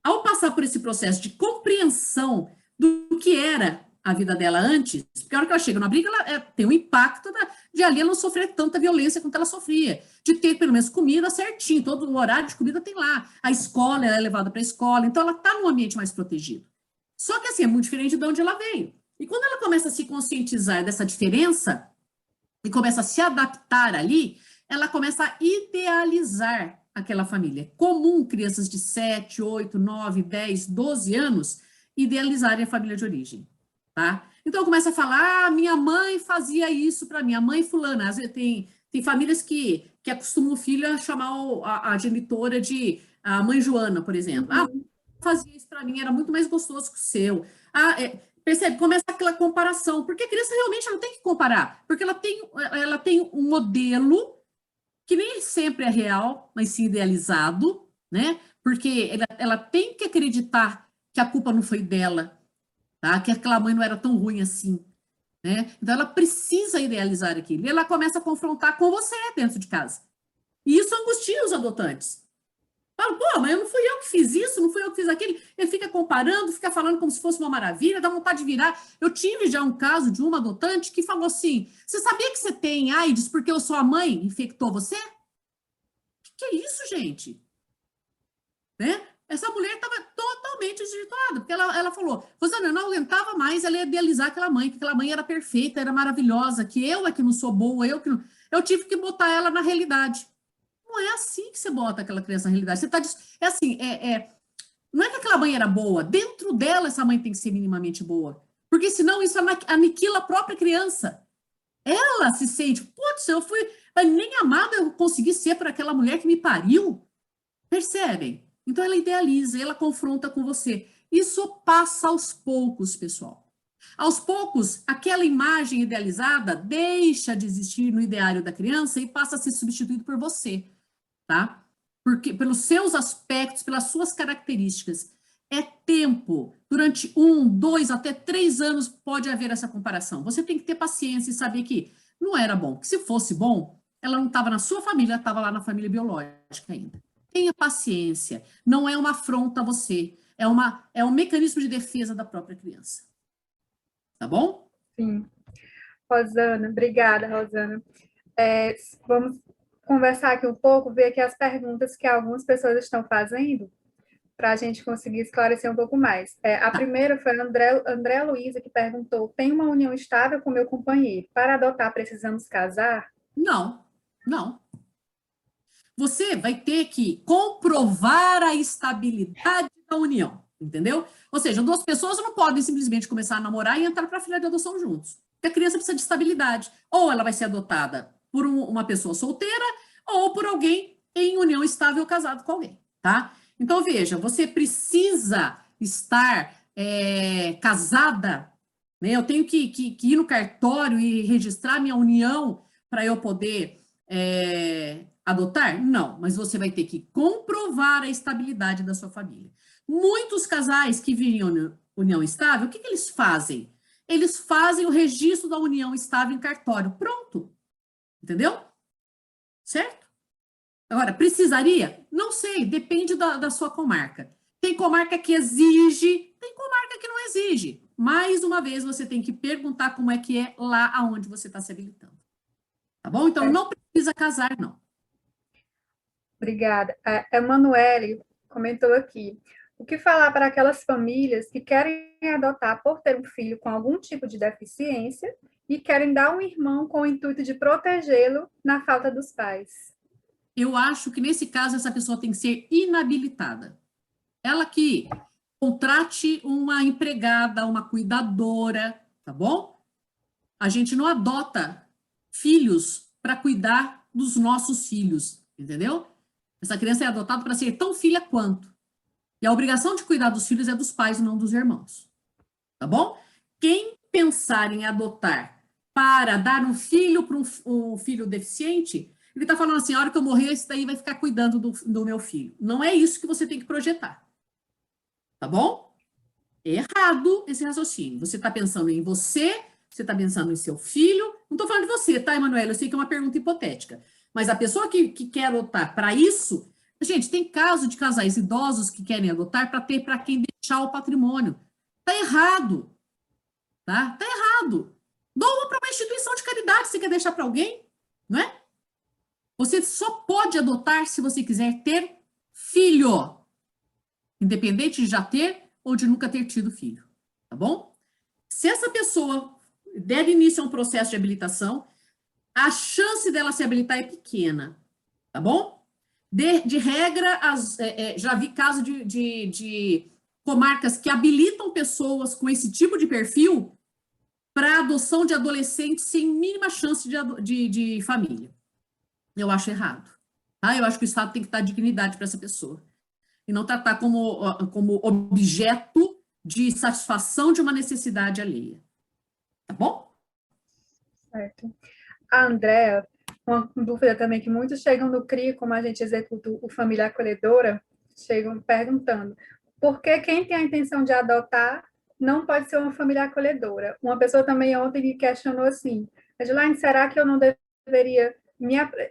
ao passar por esse processo de compreensão do que era a vida dela antes, porque a hora que ela chega na briga, ela tem um impacto de ali ela não sofrer tanta violência quanto ela sofria, de ter pelo menos comida certinho, todo o horário de comida tem lá, a escola, ela é levada para a escola, então ela está num ambiente mais protegido. Só que assim, é muito diferente de onde ela veio. E quando ela começa a se conscientizar dessa diferença e começa a se adaptar ali, ela começa a idealizar aquela família. É comum crianças de 7, 8, 9, 10, 12 anos idealizarem a família de origem. Tá? Então, começa a falar, minha mãe fazia isso para mim, a mãe fulana. Às vezes tem famílias que acostumam o filho a chamar a genitora de a mãe Joana, por exemplo. Fazia isso para mim, era muito mais gostoso que o seu. Percebe? Começa aquela comparação, porque a criança realmente ela tem que comparar, porque ela tem um modelo que nem sempre é real, mas sim idealizado, né? Porque ela tem que acreditar que a culpa não foi dela, tá? Que aquela mãe não era tão ruim assim, né? Então ela precisa idealizar aquilo. E ela começa a confrontar com você dentro de casa. E isso angustia os adotantes. Fala, pô, mas não fui eu que fiz isso, não fui eu que fiz aquilo. Ele fica comparando, fica falando como se fosse uma maravilha, dá vontade de virar. Eu tive já um caso de uma adotante que falou assim: você sabia que você tem AIDS porque eu sou a mãe infectou você? Que é isso, gente? Né? Essa mulher estava totalmente desvirtuada, porque ela falou, Rosana, eu não aguentava mais ela idealizar aquela mãe, que aquela mãe era perfeita, era maravilhosa, que eu é que não sou boa, eu que não... Eu tive que botar ela na realidade. Não é assim que você bota aquela criança na realidade. Você tá... É assim, não é que aquela mãe era boa, dentro dela essa mãe tem que ser minimamente boa, porque senão isso aniquila a própria criança. Ela se sente, putz, eu fui nem amada, eu consegui ser por aquela mulher que me pariu. Percebem? Então ela idealiza, ela confronta com você. Isso passa aos poucos, pessoal. Aos poucos, aquela imagem idealizada deixa de existir no ideário da criança e passa a ser substituído por você, tá? Porque pelos seus aspectos, pelas suas características. É tempo. Durante 1, 2, até 3 anos pode haver essa comparação. Você tem que ter paciência e saber que não era bom. Que se fosse bom, ela não estava na sua família, ela estava lá na família biológica ainda. Tenha paciência. Não é uma afronta a você. É um mecanismo de defesa da própria criança. Tá bom? Sim. Rosana, obrigada, Rosana. Vamos conversar aqui um pouco, ver aqui as perguntas que algumas pessoas estão fazendo, para a gente conseguir esclarecer um pouco mais. A primeira foi a André Luiza, que perguntou: tem uma união estável com meu companheiro? Para adotar, precisamos casar? Não, não. Você vai ter que comprovar a estabilidade da união, entendeu? Ou seja, 2 pessoas não podem simplesmente começar a namorar e entrar para a fila de adoção juntos. Porque a criança precisa de estabilidade. Ou ela vai ser adotada por uma pessoa solteira, ou por alguém em união estável casado com alguém, tá? Então, veja, você precisa estar casada, né? Eu tenho que ir no cartório e registrar minha união para eu poder adotar? Não, mas você vai ter que comprovar a estabilidade da sua família. Muitos casais que vivem em união estável, o que eles fazem? Eles fazem o registro da união estável em cartório. Pronto. Entendeu? Certo? Agora, precisaria? Não sei, depende da sua comarca. Tem comarca que exige, tem comarca que não exige. Mais uma vez, você tem que perguntar como é que é lá aonde você está se habilitando. Tá bom? Então, não precisa casar, não. Obrigada. A Emanuele comentou aqui: o que falar para aquelas famílias que querem adotar por ter um filho com algum tipo de deficiência e querem dar um irmão com o intuito de protegê-lo na falta dos pais? Eu acho que, nesse caso, essa pessoa tem que ser inabilitada. Ela que contrate uma empregada, uma cuidadora, tá bom? A gente não adota filhos para cuidar dos nossos filhos, entendeu? Essa criança é adotada para ser tão filha quanto. E a obrigação de cuidar dos filhos é dos pais, não dos irmãos. Tá bom? Quem pensar em adotar para dar um filho para um filho deficiente, ele está falando assim: a hora que eu morrer, esse daí vai ficar cuidando do meu filho. Não é isso que você tem que projetar. Tá bom? É errado esse raciocínio. Você está pensando em você está pensando em seu filho. Não estou falando de você, tá, Emanuela? Eu sei que é uma pergunta hipotética. Mas a pessoa que quer adotar para isso. Gente, tem caso de casais idosos que querem adotar para ter para quem deixar o patrimônio. Tá errado. Tá? Tá errado. Doa para uma instituição de caridade, você quer deixar para alguém, não é? Você só pode adotar se você quiser ter filho, independente de já ter ou de nunca ter tido filho, tá bom? Se essa pessoa der início a um processo de habilitação, a chance dela se habilitar é pequena, tá bom? De regra, já vi caso de comarcas que habilitam pessoas com esse tipo de perfil para adoção de adolescentes sem mínima chance de família. Eu acho errado. Tá? Eu acho que o Estado tem que dar dignidade para essa pessoa. E não tratar como objeto de satisfação de uma necessidade alheia. Tá bom? Certo. A Andrea, uma dúvida também que muitos chegam no CRI, como a gente executa o Família Acolhedora, chegam perguntando: por que quem tem a intenção de adotar não pode ser uma família acolhedora? Uma pessoa também ontem me questionou assim: Edilane, será que eu não deveria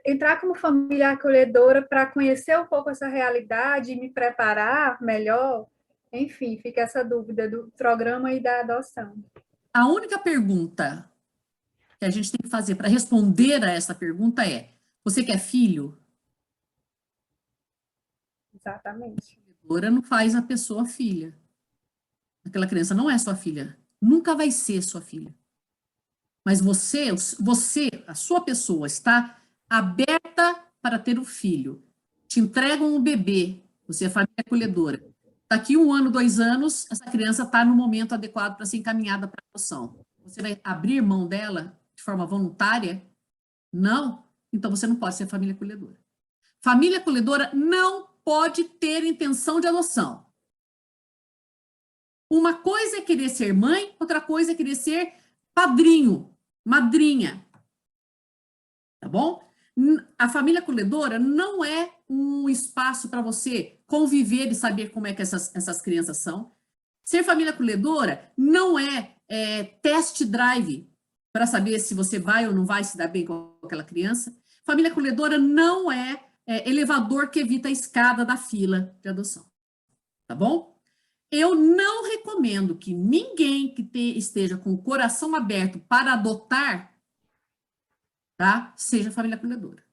entrar como família acolhedora para conhecer um pouco essa realidade e me preparar melhor? Enfim, fica essa dúvida do programa e da adoção. A única pergunta que a gente tem que fazer para responder a essa pergunta é: você quer filho? Exatamente. A acolhedora não faz a pessoa filha. aquela criança não é sua filha, nunca vai ser sua filha. Mas você, a sua pessoa, está aberta para ter um filho. Te entregam um bebê, você é família acolhedora. Daqui 1 ano, 2 anos, essa criança está no momento adequado para ser encaminhada para adoção. Você vai abrir mão dela de forma voluntária? Não? Então você não pode ser família acolhedora. Família acolhedora não pode ter intenção de adoção. Uma coisa é querer ser mãe, outra coisa é querer ser padrinho, madrinha. Tá bom? A família acolhedora não é um espaço para você conviver e saber como é que essas crianças são. Ser família acolhedora não é test drive para saber se você vai ou não vai se dar bem com aquela criança. Família acolhedora não é elevador que evita a escada da fila de adoção. Tá bom? Eu não recomendo que ninguém que esteja com o coração aberto para adotar, tá, seja família acolhedora.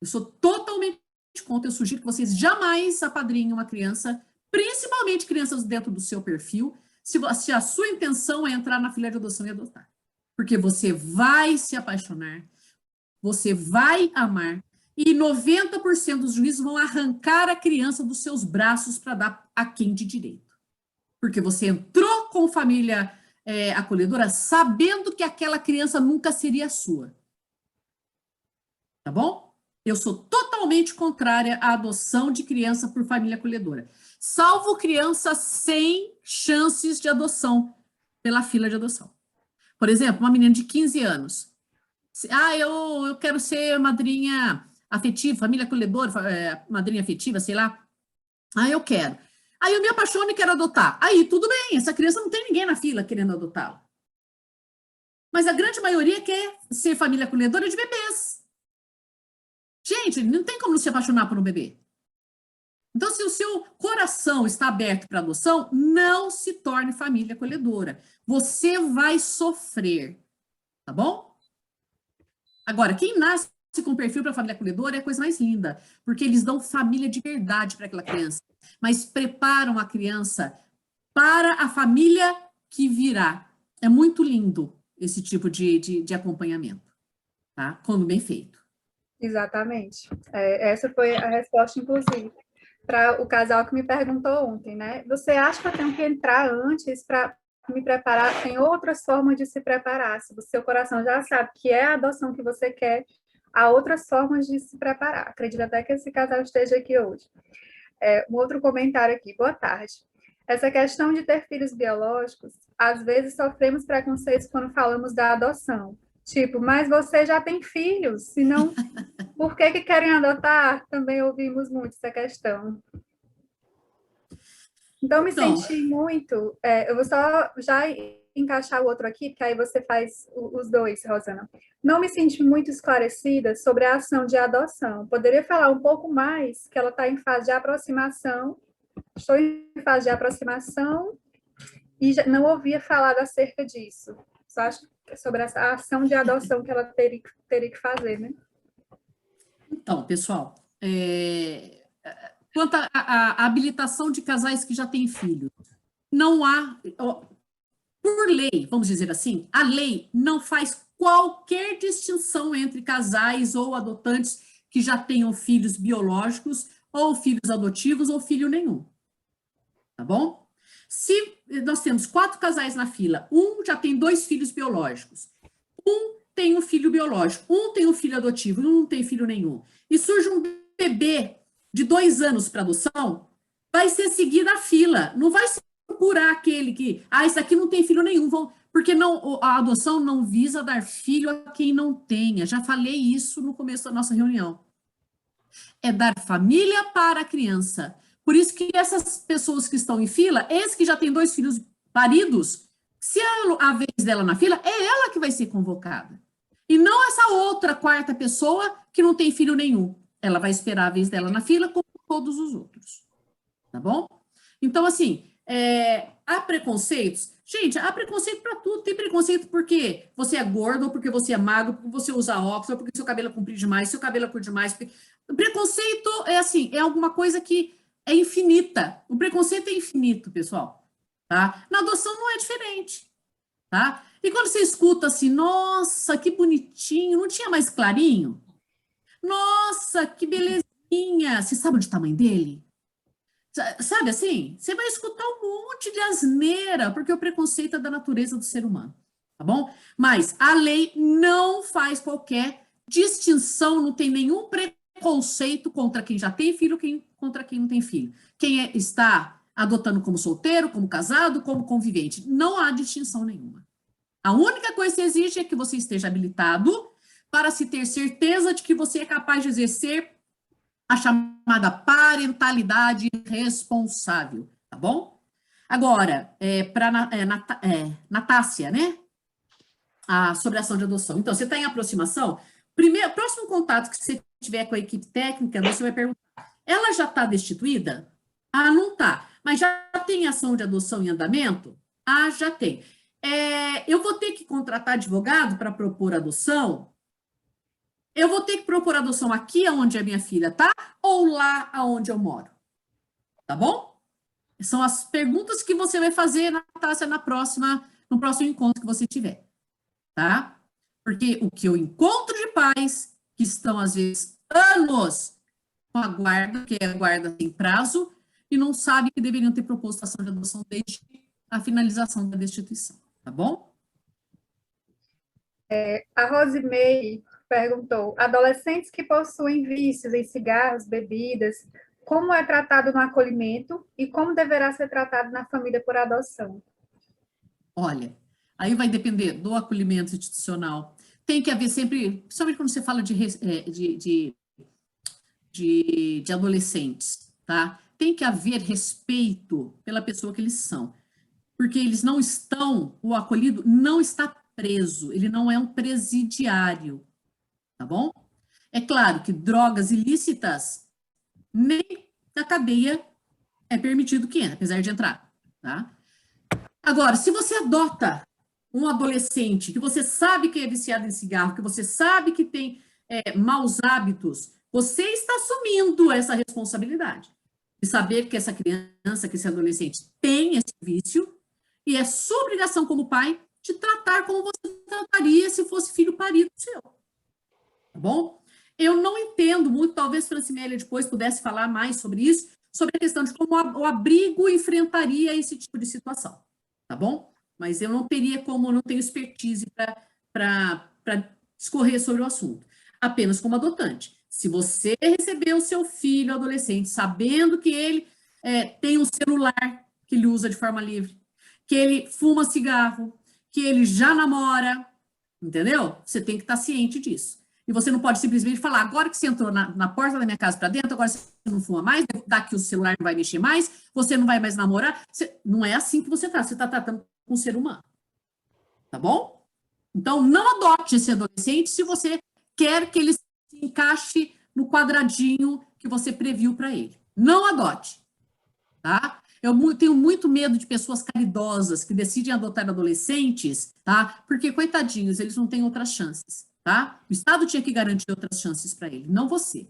Eu sou totalmente contra, eu sugiro que vocês jamais apadrinhem uma criança, principalmente crianças dentro do seu perfil, se a sua intenção é entrar na fila de adoção e adotar. Porque você vai se apaixonar, você vai amar, e 90% dos juízes vão arrancar a criança dos seus braços para dar a quem de direito. Porque você entrou com família acolhedora sabendo que aquela criança nunca seria sua. Tá bom? Eu sou totalmente contrária à adoção de criança por família acolhedora. Salvo crianças sem chances de adoção pela fila de adoção. Por exemplo, uma menina de 15 anos. Eu quero ser madrinha afetiva, família acolhedora, madrinha afetiva, sei lá. Eu quero. Aí eu me apaixono e quero adotar. Aí, tudo bem, essa criança não tem ninguém na fila querendo adotá-la. Mas a grande maioria quer ser família acolhedora de bebês. Gente, não tem como não se apaixonar por um bebê. Então, se o seu coração está aberto para adoção, não se torne família acolhedora. Você vai sofrer, tá bom? Agora, quem nasce com perfil para família acolhedora é a coisa mais linda, porque eles dão família de verdade para aquela criança, mas preparam a criança para a família que virá. É muito lindo esse tipo de acompanhamento, tá? Quando bem feito. Exatamente. Essa foi a resposta, inclusive, para o casal que me perguntou ontem, né? Você acha que eu tenho que entrar antes para me preparar? Tem outras formas de se preparar. Se o seu coração já sabe que é a adoção que você quer, há outras formas de se preparar. Acredito até que esse casal esteja aqui hoje. Um outro comentário aqui. Boa tarde. Essa questão de ter filhos biológicos, às vezes sofremos preconceitos quando falamos da adoção. Tipo, mas você já tem filhos, senão por que querem adotar? Também ouvimos muito essa questão. Então, me senti muito... eu vou só já encaixar o outro aqui, porque aí você faz os dois, Rosana. Não me senti muito esclarecida sobre a ação de adoção. Poderia falar um pouco mais, que ela está em fase de aproximação. Estou em fase de aproximação e não ouvia falar acerca disso. Só acho que é sobre essa ação de adoção que ela teria que fazer, né? Então, pessoal, quanto à habilitação de casais que já têm filhos, não há, por lei, vamos dizer assim, a lei não faz qualquer distinção entre casais ou adotantes que já tenham filhos biológicos, ou filhos adotivos, ou filho nenhum. Tá bom? Se nós temos 4 casais na fila, um já tem 2 filhos biológicos, um tem um filho biológico, um tem um filho adotivo, um não tem filho nenhum, e surge um bebê de 2 anos para adoção, vai ser seguida a fila, não vai se procurar aquele que, esse aqui não tem filho nenhum, porque a adoção não visa dar filho a quem não tenha, já falei isso no começo da nossa reunião. É dar família para a criança. Por isso que essas pessoas que estão em fila, esse que já tem 2 filhos paridos, se a vez dela na fila, é ela que vai ser convocada. E não essa outra 4ª pessoa que não tem filho nenhum. Ela vai esperar a vez dela na fila como todos os outros. Tá bom? Então, assim, há preconceitos? Gente, há preconceito para tudo. Tem preconceito porque você é gordo, ou porque você é magro, porque você usa óculos, ou porque seu cabelo é comprido demais, seu cabelo é curto demais. Preconceito é assim, é alguma coisa que é infinita. O preconceito é infinito, pessoal. tá? Na adoção não é diferente, tá? E quando você escuta assim, nossa, que bonitinho, não tinha mais clarinho? Nossa, que belezinha! Você sabe o tamanho dele? Sabe assim? Você vai escutar um monte de asneira, porque o preconceito é da natureza do ser humano, tá bom? Mas a lei não faz qualquer distinção, não tem nenhum preconceito contra quem já tem filho, contra quem não tem filho. Quem está adotando como solteiro, como casado, como convivente. Não há distinção nenhuma. A única coisa que se exige é que você esteja habilitado para se ter certeza de que você é capaz de exercer a chamada parentalidade responsável, tá bom? Agora, para Natácia, né? Sobre a ação de adoção. Então, você está em aproximação. Próximo contato que você tiver com a equipe técnica, você vai perguntar: ela já está destituída? Ah, não está. Mas já tem ação de adoção em andamento? Ah, já tem. Eu vou ter que contratar advogado para propor adoção? Eu vou ter que propor adoção aqui onde a minha filha está ou lá onde eu moro? Tá bom? São as perguntas que você vai fazer, Natácia, no próximo encontro que você tiver. Tá? Porque o que eu encontro de pais que estão, às vezes, anos com a guarda, que é a guarda sem prazo, e não sabem que deveriam ter proposto ação de adoção desde a finalização da destituição. Tá bom? A Rosemary perguntou: adolescentes que possuem vícios em cigarros, bebidas, como é tratado no acolhimento e como deverá ser tratado na família por adoção? Olha, aí vai depender do acolhimento institucional. Tem que haver sempre, principalmente quando você fala de adolescentes, tá? Tem que haver respeito pela pessoa que eles são. Porque eles não estão, o acolhido não está preso, ele não é um presidiário, tá bom? É claro que drogas ilícitas, nem na cadeia é permitido que entre, apesar de entrar, tá? Agora, se você adota um adolescente que você sabe que é viciado em cigarro, que você sabe que tem maus hábitos, você está assumindo essa responsabilidade de saber que essa criança, que esse adolescente tem esse vício e é sua obrigação como pai de tratar como você trataria se fosse filho parido seu. Tá bom? Eu não entendo muito, talvez Francimélia depois pudesse falar mais sobre isso, sobre a questão de como o abrigo enfrentaria esse tipo de situação. Tá bom? Mas eu não teria como, não tenho expertise para discorrer sobre o assunto. Apenas como adotante. Se você receber o seu filho adolescente sabendo que ele tem um celular que ele usa de forma livre, que ele fuma cigarro, que ele já namora, entendeu? Você tem que estar ciente disso. E você não pode simplesmente falar, agora que você entrou na porta da minha casa para dentro, agora você não fuma mais, daqui o celular não vai mexer mais, você não vai mais namorar. Não é assim que você está. Você está tratando com um ser humano. Tá bom? Então, não adote esse adolescente se você quer que ele se encaixe no quadradinho que você previu para ele. Não adote. Tá? Eu tenho muito medo de pessoas caridosas que decidem adotar adolescentes, tá? Porque, coitadinhos, eles não têm outras chances, tá? O Estado tinha que garantir outras chances para ele, não você.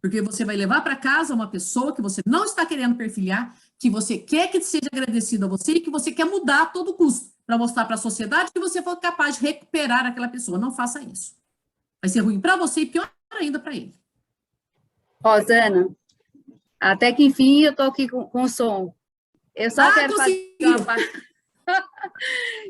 Porque você vai levar para casa uma pessoa que você não está querendo perfilhar, que você quer que seja agradecido a você e que você quer mudar a todo custo, para mostrar para a sociedade que você foi capaz de recuperar aquela pessoa. Não faça isso. Vai ser ruim para você e pior ainda para ele. Rosana, até que enfim eu estou aqui com o som. Eu só quero fazer uma parte.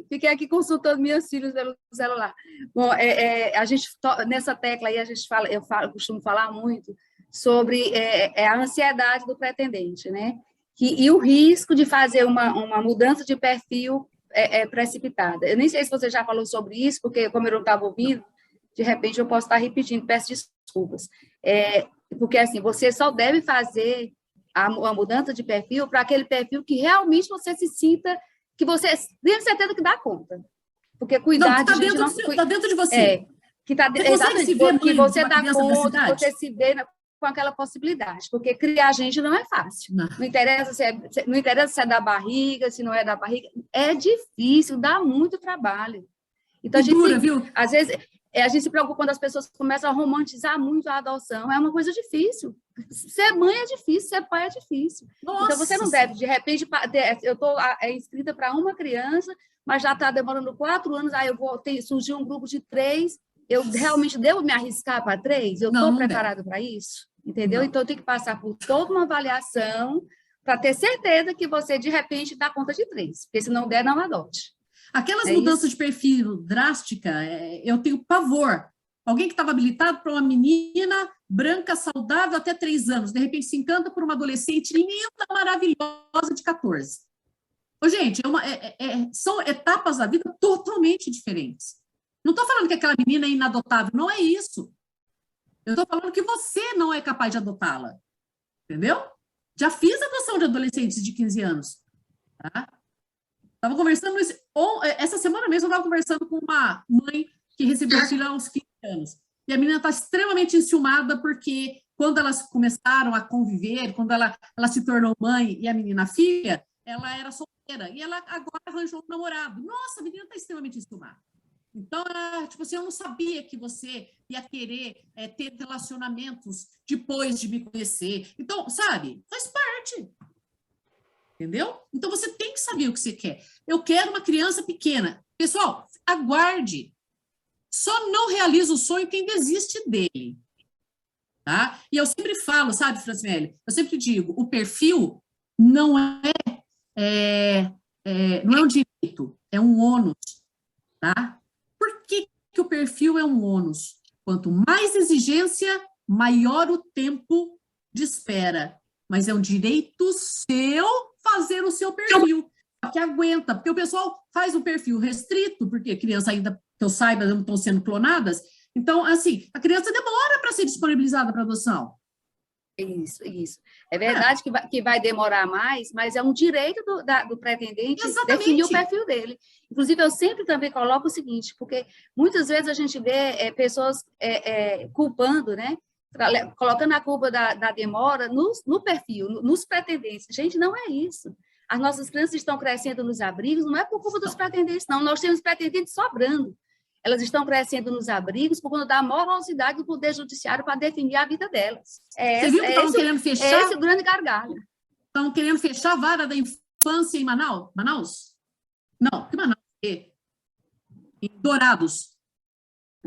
Fiquei aqui consultando meus filhos pelo celular. Bom, a gente nessa tecla aí a gente fala, eu costumo falar muito sobre a ansiedade do pretendente, né? E o risco de fazer uma mudança de perfil precipitada. Eu nem sei se você já falou sobre isso, porque como eu não estava ouvindo, de repente eu posso estar repetindo, peço desculpas. Porque assim, você só deve fazer a mudança de perfil para aquele perfil que realmente você se sinta, que você tenha certeza que dá conta. Porque cuidar não, está dentro de você. Que tá, exatamente, que você dá conta, que você se vê com aquela possibilidade. Porque criar gente não é fácil. Não interessa se é da barriga, se não é da barriga. É difícil, dá muito trabalho. Então, a gente, dura, viu? Às vezes, a gente se preocupa quando as pessoas começam a romantizar muito a adoção. É uma coisa difícil. Ser mãe é difícil, ser pai é difícil. Nossa. Então, você não deve, de repente, eu estou inscrita para uma criança, mas já está demorando 4 anos, aí surgiu um grupo de 3, eu realmente devo me arriscar para 3? Eu estou preparado para isso? Entendeu? Não. Então, eu tenho que passar por toda uma avaliação para ter certeza que você, de repente, dá conta de 3, porque se não der, não adote. Aquelas mudanças de perfil drástica, eu tenho pavor. Alguém que estava habilitado para uma menina branca, saudável, até 3 anos, de repente se encanta por uma adolescente linda, maravilhosa, de 14. Ô, gente, são etapas da vida totalmente diferentes. Não estou falando que aquela menina é inadotável, não é isso. Eu estou falando que você não é capaz de adotá-la. Entendeu? Já fiz adoção de adolescentes de 15 anos. Tá? Estava conversando, essa semana mesmo eu estava conversando com uma mãe que recebeu a filha aos 15 anos. E a menina está extremamente enciumada porque quando elas começaram a conviver, quando ela se tornou mãe e a menina filha, ela era solteira. E ela agora arranjou um namorado. Nossa, a menina está extremamente enciumada. Então, tipo assim, eu não sabia que você ia querer ter relacionamentos depois de me conhecer. Então, sabe, faz parte. Entendeu? Então, você tem que saber o que você quer. Eu quero uma criança pequena. Pessoal, aguarde. Só não realiza o sonho quem desiste dele. Tá? E eu sempre falo, sabe, Franciele? Eu sempre digo, o perfil não não é um direito, é um ônus. Tá? Por que o perfil é um ônus? Quanto mais exigência, maior o tempo de espera. Mas é um direito seu fazer o seu perfil, que aguenta, porque o pessoal faz um perfil restrito, porque criança ainda, que eu saiba, não estão sendo clonadas. Então, assim, a criança demora para ser disponibilizada para adoção. Isso. É verdade que vai demorar mais, mas é um direito do pretendente definir o perfil dele. Inclusive, eu sempre também coloco o seguinte, porque muitas vezes a gente vê pessoas culpando, né? Colocando a culpa da demora no perfil, nos pretendentes. Gente, não é isso. As nossas crianças estão crescendo nos abrigos, não é por culpa dos pretendentes, não. Nós temos pretendentes sobrando. Elas estão crescendo nos abrigos por conta da morosidade do Poder Judiciário para definir a vida delas. Você viu que estão querendo fechar? É esse o grande gargalo. Estão querendo fechar a vara da infância em Manaus? Não, que Manaus? Em Dourados.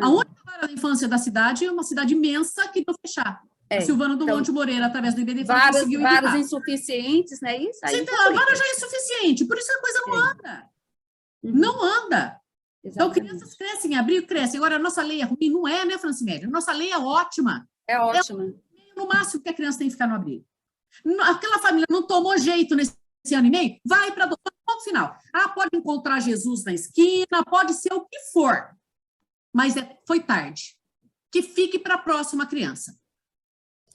A única vara da infância da cidade é uma cidade imensa que não fechar. A Silvana do Monte Moreira, através do IBD, conseguiu indicar. Varas insuficientes, não é isso? Aí a vara já é insuficiente, por isso que a coisa não anda. Não anda. Exatamente. Então, crianças crescem, abrigo crescem. Agora, a nossa lei é ruim? Não é, né, Francinélia? A nossa lei é ótima. É ótima. No máximo que a criança tem que ficar no abrigo. Aquela família não tomou jeito nesse ano e meio, vai para adoção, ponto final. Pode encontrar Jesus na esquina, pode ser o que for. Mas foi tarde. Que fique para a próxima criança.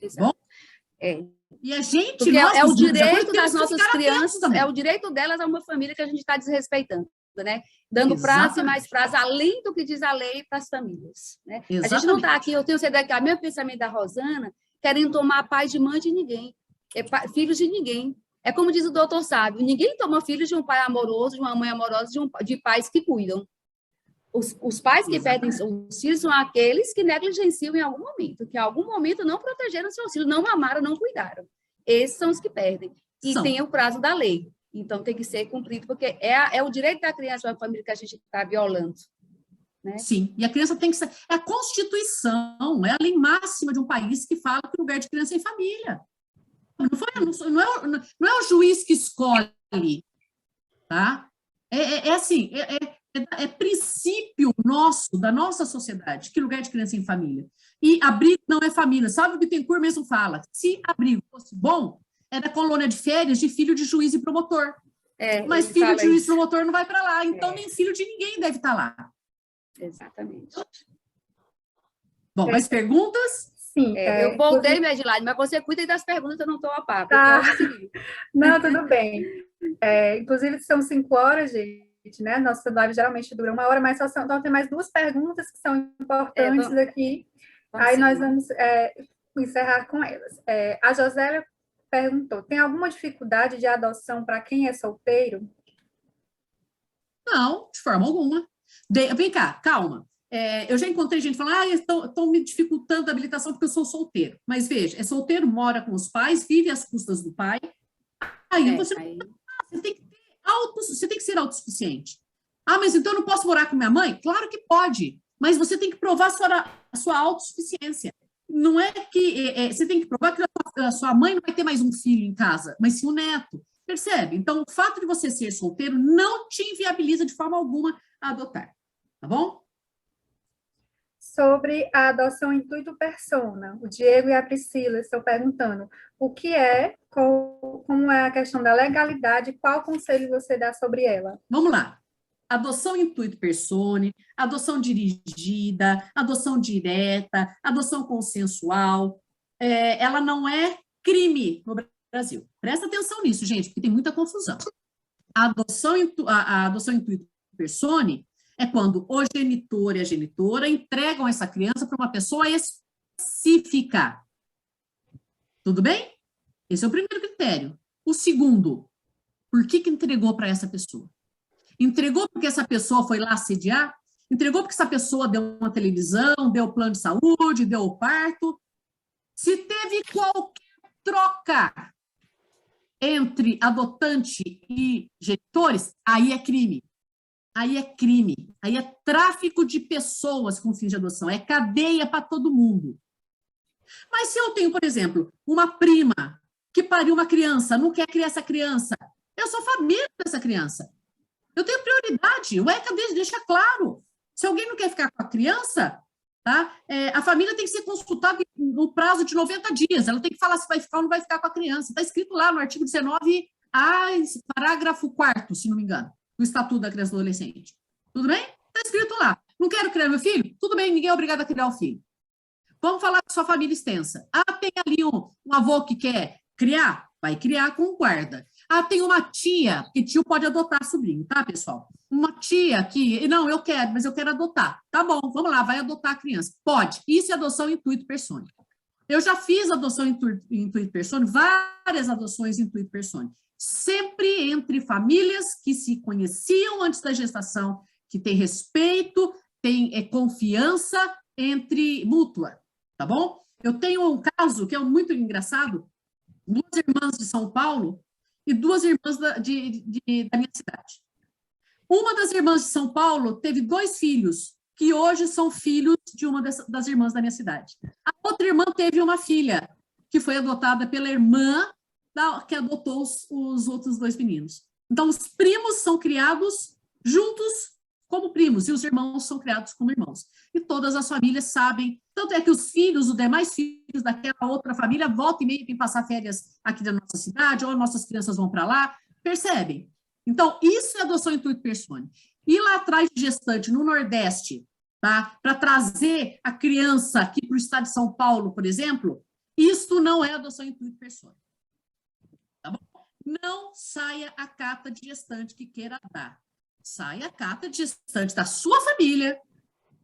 Exato. Bom? E a gente... Porque é o direito das nossas crianças, é o direito delas a uma família que a gente está desrespeitando, né? Dando prazo e mais prazo, além do que diz a lei para as famílias. Né? A gente não está aqui, eu tenho certeza que é o mesmo pensamento da Rosana, querendo tomar pai de mãe de ninguém, filhos de ninguém. É como diz o doutor Sábio, ninguém toma filhos de um pai amoroso, de uma mãe amorosa, de pais que cuidam. Os pais que perdem os filhos são aqueles que negligenciam em algum momento, que em algum momento não protegeram seus filhos, não amaram, não cuidaram. Esses são os que perdem. E tem o prazo da lei. Então, tem que ser cumprido, porque é o direito da criança, uma família que a gente está violando. Né? Sim, e a criança tem que ser... É a Constituição, é a lei máxima de um país que fala que o lugar de criança é em família. Não é o juiz que escolhe, tá? Assim, é princípio nosso, da nossa sociedade, que lugar de criança é em família. E abrigo não é família. Sabe o que o Bittencourt mesmo fala? Se abrigo fosse bom, era colônia de férias de filho de juiz e promotor. Mas filho de juiz e promotor não vai para lá, então nem filho de ninguém deve estar lá. Exatamente. Bom, mais perguntas? Sim. Eu voltei, Medilane, mas você cuida das perguntas, eu não estou a papo. Tá. Não, tudo bem. Inclusive, são 5 horas, gente, né? Nossa live geralmente dura 1 hora, mas então tem mais 2 perguntas que são importantes aqui. Aí nós vamos encerrar com elas. A Josélia perguntou, tem alguma dificuldade de adoção para quem é solteiro? Não, de forma alguma. Vem cá, calma. eu já encontrei gente falando, estão me dificultando a habilitação porque eu sou solteiro. Mas veja, é solteiro, mora com os pais, vive às custas do pai. Você tem que ser autossuficiente. Mas então eu não posso morar com minha mãe? Claro que pode, mas você tem que provar a sua autossuficiência. Não é que você tem que provar que a sua mãe não vai ter mais um filho em casa, mas sim um neto. Percebe? Então, o fato de você ser solteiro não te inviabiliza de forma alguma a adotar. Tá bom? Sobre a adoção intuito persona, o Diego e a Priscila estão perguntando o que é, como é a questão da legalidade, qual conselho você dá sobre ela? Vamos lá. Adoção intuito persone, adoção dirigida, adoção direta, adoção consensual, ela não é crime no Brasil. Presta atenção nisso, gente, porque tem muita confusão. A adoção intuito persone é quando o genitor e a genitora entregam essa criança para uma pessoa específica. Tudo bem? Esse é o primeiro critério. O segundo, por que entregou para essa pessoa? Entregou porque essa pessoa foi lá assediar? Entregou porque essa pessoa deu uma televisão, deu plano de saúde, deu o parto? Se teve qualquer troca entre adotante e genitores, aí é crime. Aí é crime. Aí é tráfico de pessoas com fins de adoção. É cadeia para todo mundo. Mas se eu tenho, por exemplo, uma prima que pariu uma criança, não quer criar essa criança, eu sou família dessa criança. Eu tenho prioridade. O ECA deixa claro. Se alguém não quer ficar com a criança, tá? A família tem que ser consultada no prazo de 90 dias. Ela tem que falar se vai ficar ou não vai ficar com a criança. Está escrito lá no artigo 19A, parágrafo 4º, se não me engano, do Estatuto da Criança e do Adolescente. Tudo bem? Está escrito lá. Não quero criar meu filho? Tudo bem, ninguém é obrigado a criar o filho. Vamos falar da sua família extensa. Tem ali um avô que quer criar? Vai criar com guarda. Tem uma tia, que tio pode adotar sobrinho, tá, pessoal? Uma tia que, não, eu quero, mas eu quero adotar. Tá bom, vamos lá, vai adotar a criança. Pode. Isso é adoção intuito persone. Eu já fiz adoção intuito persone, várias adoções intuito persone. Sempre entre famílias que se conheciam antes da gestação, que tem respeito, tem confiança entre mútua, tá bom? Eu tenho um caso que é muito engraçado, 2 irmãs de São Paulo e 2 irmãs da minha cidade. Uma das irmãs de São Paulo teve 2 filhos, que hoje são filhos de uma das irmãs da minha cidade. A outra irmã teve uma filha, que foi adotada pela irmã que adotou os outros 2 meninos. Então, os primos são criados juntos como primos, e os irmãos são criados como irmãos. E todas as famílias sabem, tanto é que os demais filhos daquela outra família, volta e meia, tem que passar férias aqui da nossa cidade, ou nossas crianças vão para lá, percebem? Então, isso é adoção intuito persone. Ir lá atrás de gestante, no Nordeste, tá? Para trazer a criança aqui para o estado de São Paulo, por exemplo, isso não é adoção intuito persone. Tá bom? Não saia a carta de gestante que queira dar. Saia a carta de gestante da sua família,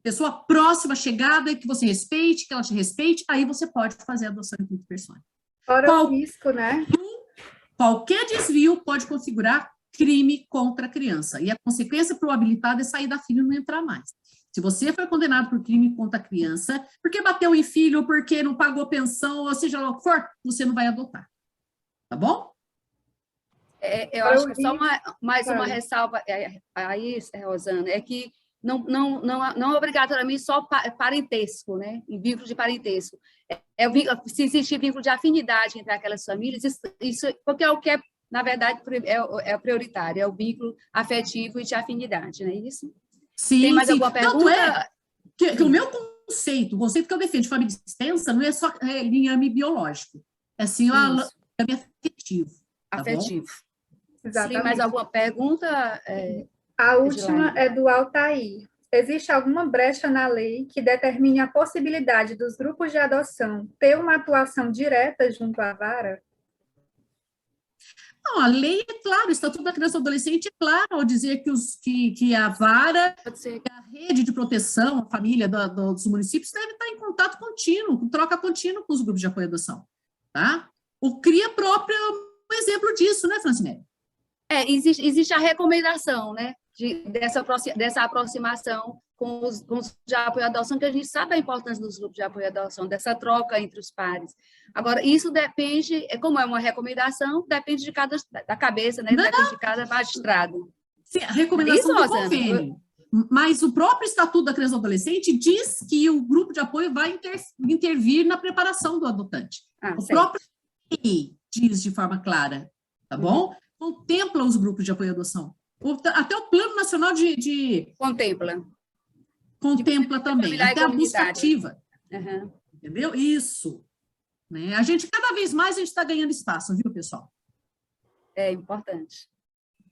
pessoa próxima, chegada, que você respeite, que ela te respeite, aí você pode fazer a adoção intuito persone. Fora o risco, né? Qualquer desvio pode configurar crime contra a criança. E a consequência para o habilitado é sair da filha e não entrar mais. Se você foi condenado por crime contra a criança, porque bateu em filho, porque não pagou pensão, ou seja lá o que for, você não vai adotar. Tá bom? Eu acho que só mais uma ressalva aí, Rosana, é que não obrigatoriamente só parentesco, né? Em vínculo de parentesco. Se existe vínculo de afinidade entre aquelas famílias, isso porque é o que na verdade, é o prioritário, é o vínculo afetivo e de afinidade, não é isso? Sim, tem mais alguma pergunta? Tanto é que o meu conceito que eu defendo de família extensa não é só linhame biológico, é sim o linhame afetivo. Tá afetivo. Bom? Exatamente. Sim, mais alguma pergunta? A última é do Altair. Existe alguma brecha na lei que determine a possibilidade dos grupos de adoção ter uma atuação direta junto à vara? Não, a lei é claro, o Estatuto da Criança e do Adolescente é claro ao dizer que a vara, a rede de proteção, a família dos municípios deve estar em contato contínuo, com troca contínua com os grupos de apoio à adoção. Tá? O CRIA próprio é um exemplo disso, né, Francinélia? Existe a recomendação, né, dessa aproximação com os de apoio à adoção, que a gente sabe a importância dos grupos de apoio à adoção, dessa troca entre os pares. Agora, isso depende, como é uma recomendação, depende de da cabeça, né? Depende de cada magistrado. Sim, a recomendação do convênio. Mas o próprio Estatuto da Criança e do Adolescente diz que o grupo de apoio vai intervir na preparação do adotante. O próprio lei diz de forma clara, tá bom? Contempla os grupos de apoio à adoção. Até o Plano Nacional de Contempla também, até a busca ativa. Uhum. Entendeu? Isso. Né? A gente, cada vez mais, a gente está ganhando espaço, viu, pessoal? É importante.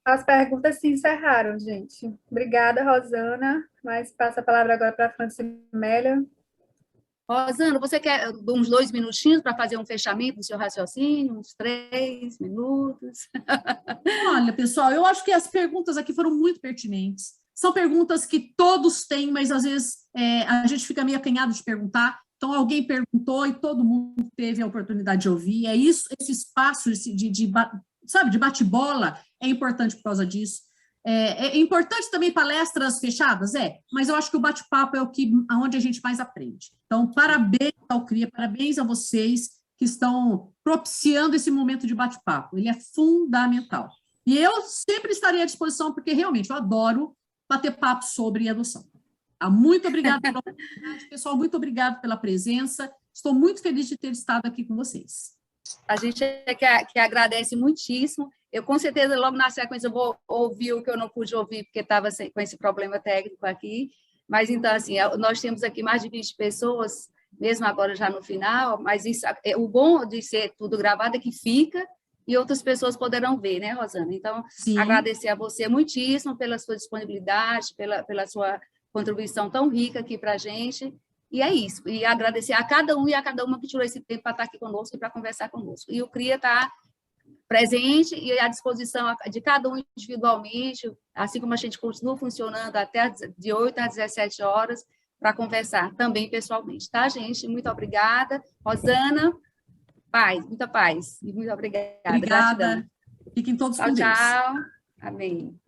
As perguntas se encerraram, gente. Obrigada, Rosana. Mas passa a palavra agora para a Francimélia. Rosana, você quer uns 2 minutinhos para fazer um fechamento do seu raciocínio? Uns 3 minutos? Olha, pessoal, eu acho que as perguntas aqui foram muito pertinentes. São perguntas que todos têm, mas às vezes a gente fica meio acanhado de perguntar. Então, alguém perguntou e todo mundo teve a oportunidade de ouvir. É isso, esse espaço de bate-bola é importante por causa disso. É importante também palestras fechadas, mas eu acho que o bate-papo é onde a gente mais aprende. Então, parabéns ao CRIA, parabéns a vocês que estão propiciando esse momento de bate-papo. Ele é fundamental. E eu sempre estarei à disposição, porque realmente eu adoro bater papo sobre adoção. Muito obrigada pela oportunidade, pessoal, muito obrigada pela presença. Estou muito feliz de ter estado aqui com vocês. A gente que agradece muitíssimo. Eu, com certeza, logo na sequência, vou ouvir o que eu não pude ouvir, porque estava com esse problema técnico aqui. Mas, então, assim, nós temos aqui mais de 20 pessoas, mesmo agora já no final, mas o bom de ser tudo gravado é que fica e outras pessoas poderão ver, né, Rosana? Então, sim, agradecer a você muitíssimo pela sua disponibilidade, pela sua contribuição tão rica aqui para a gente. E é isso. E agradecer a cada um e a cada uma que tirou esse tempo para estar aqui conosco e para conversar conosco. E o CRIA está presente e à disposição de cada um individualmente, assim como a gente continua funcionando até de 8 às 17 horas para conversar também pessoalmente, tá, gente? Muito obrigada. Rosana, paz, muita paz. E muito obrigada. Obrigada. Gratidão. Fiquem todos com Deus. Tchau. Amém.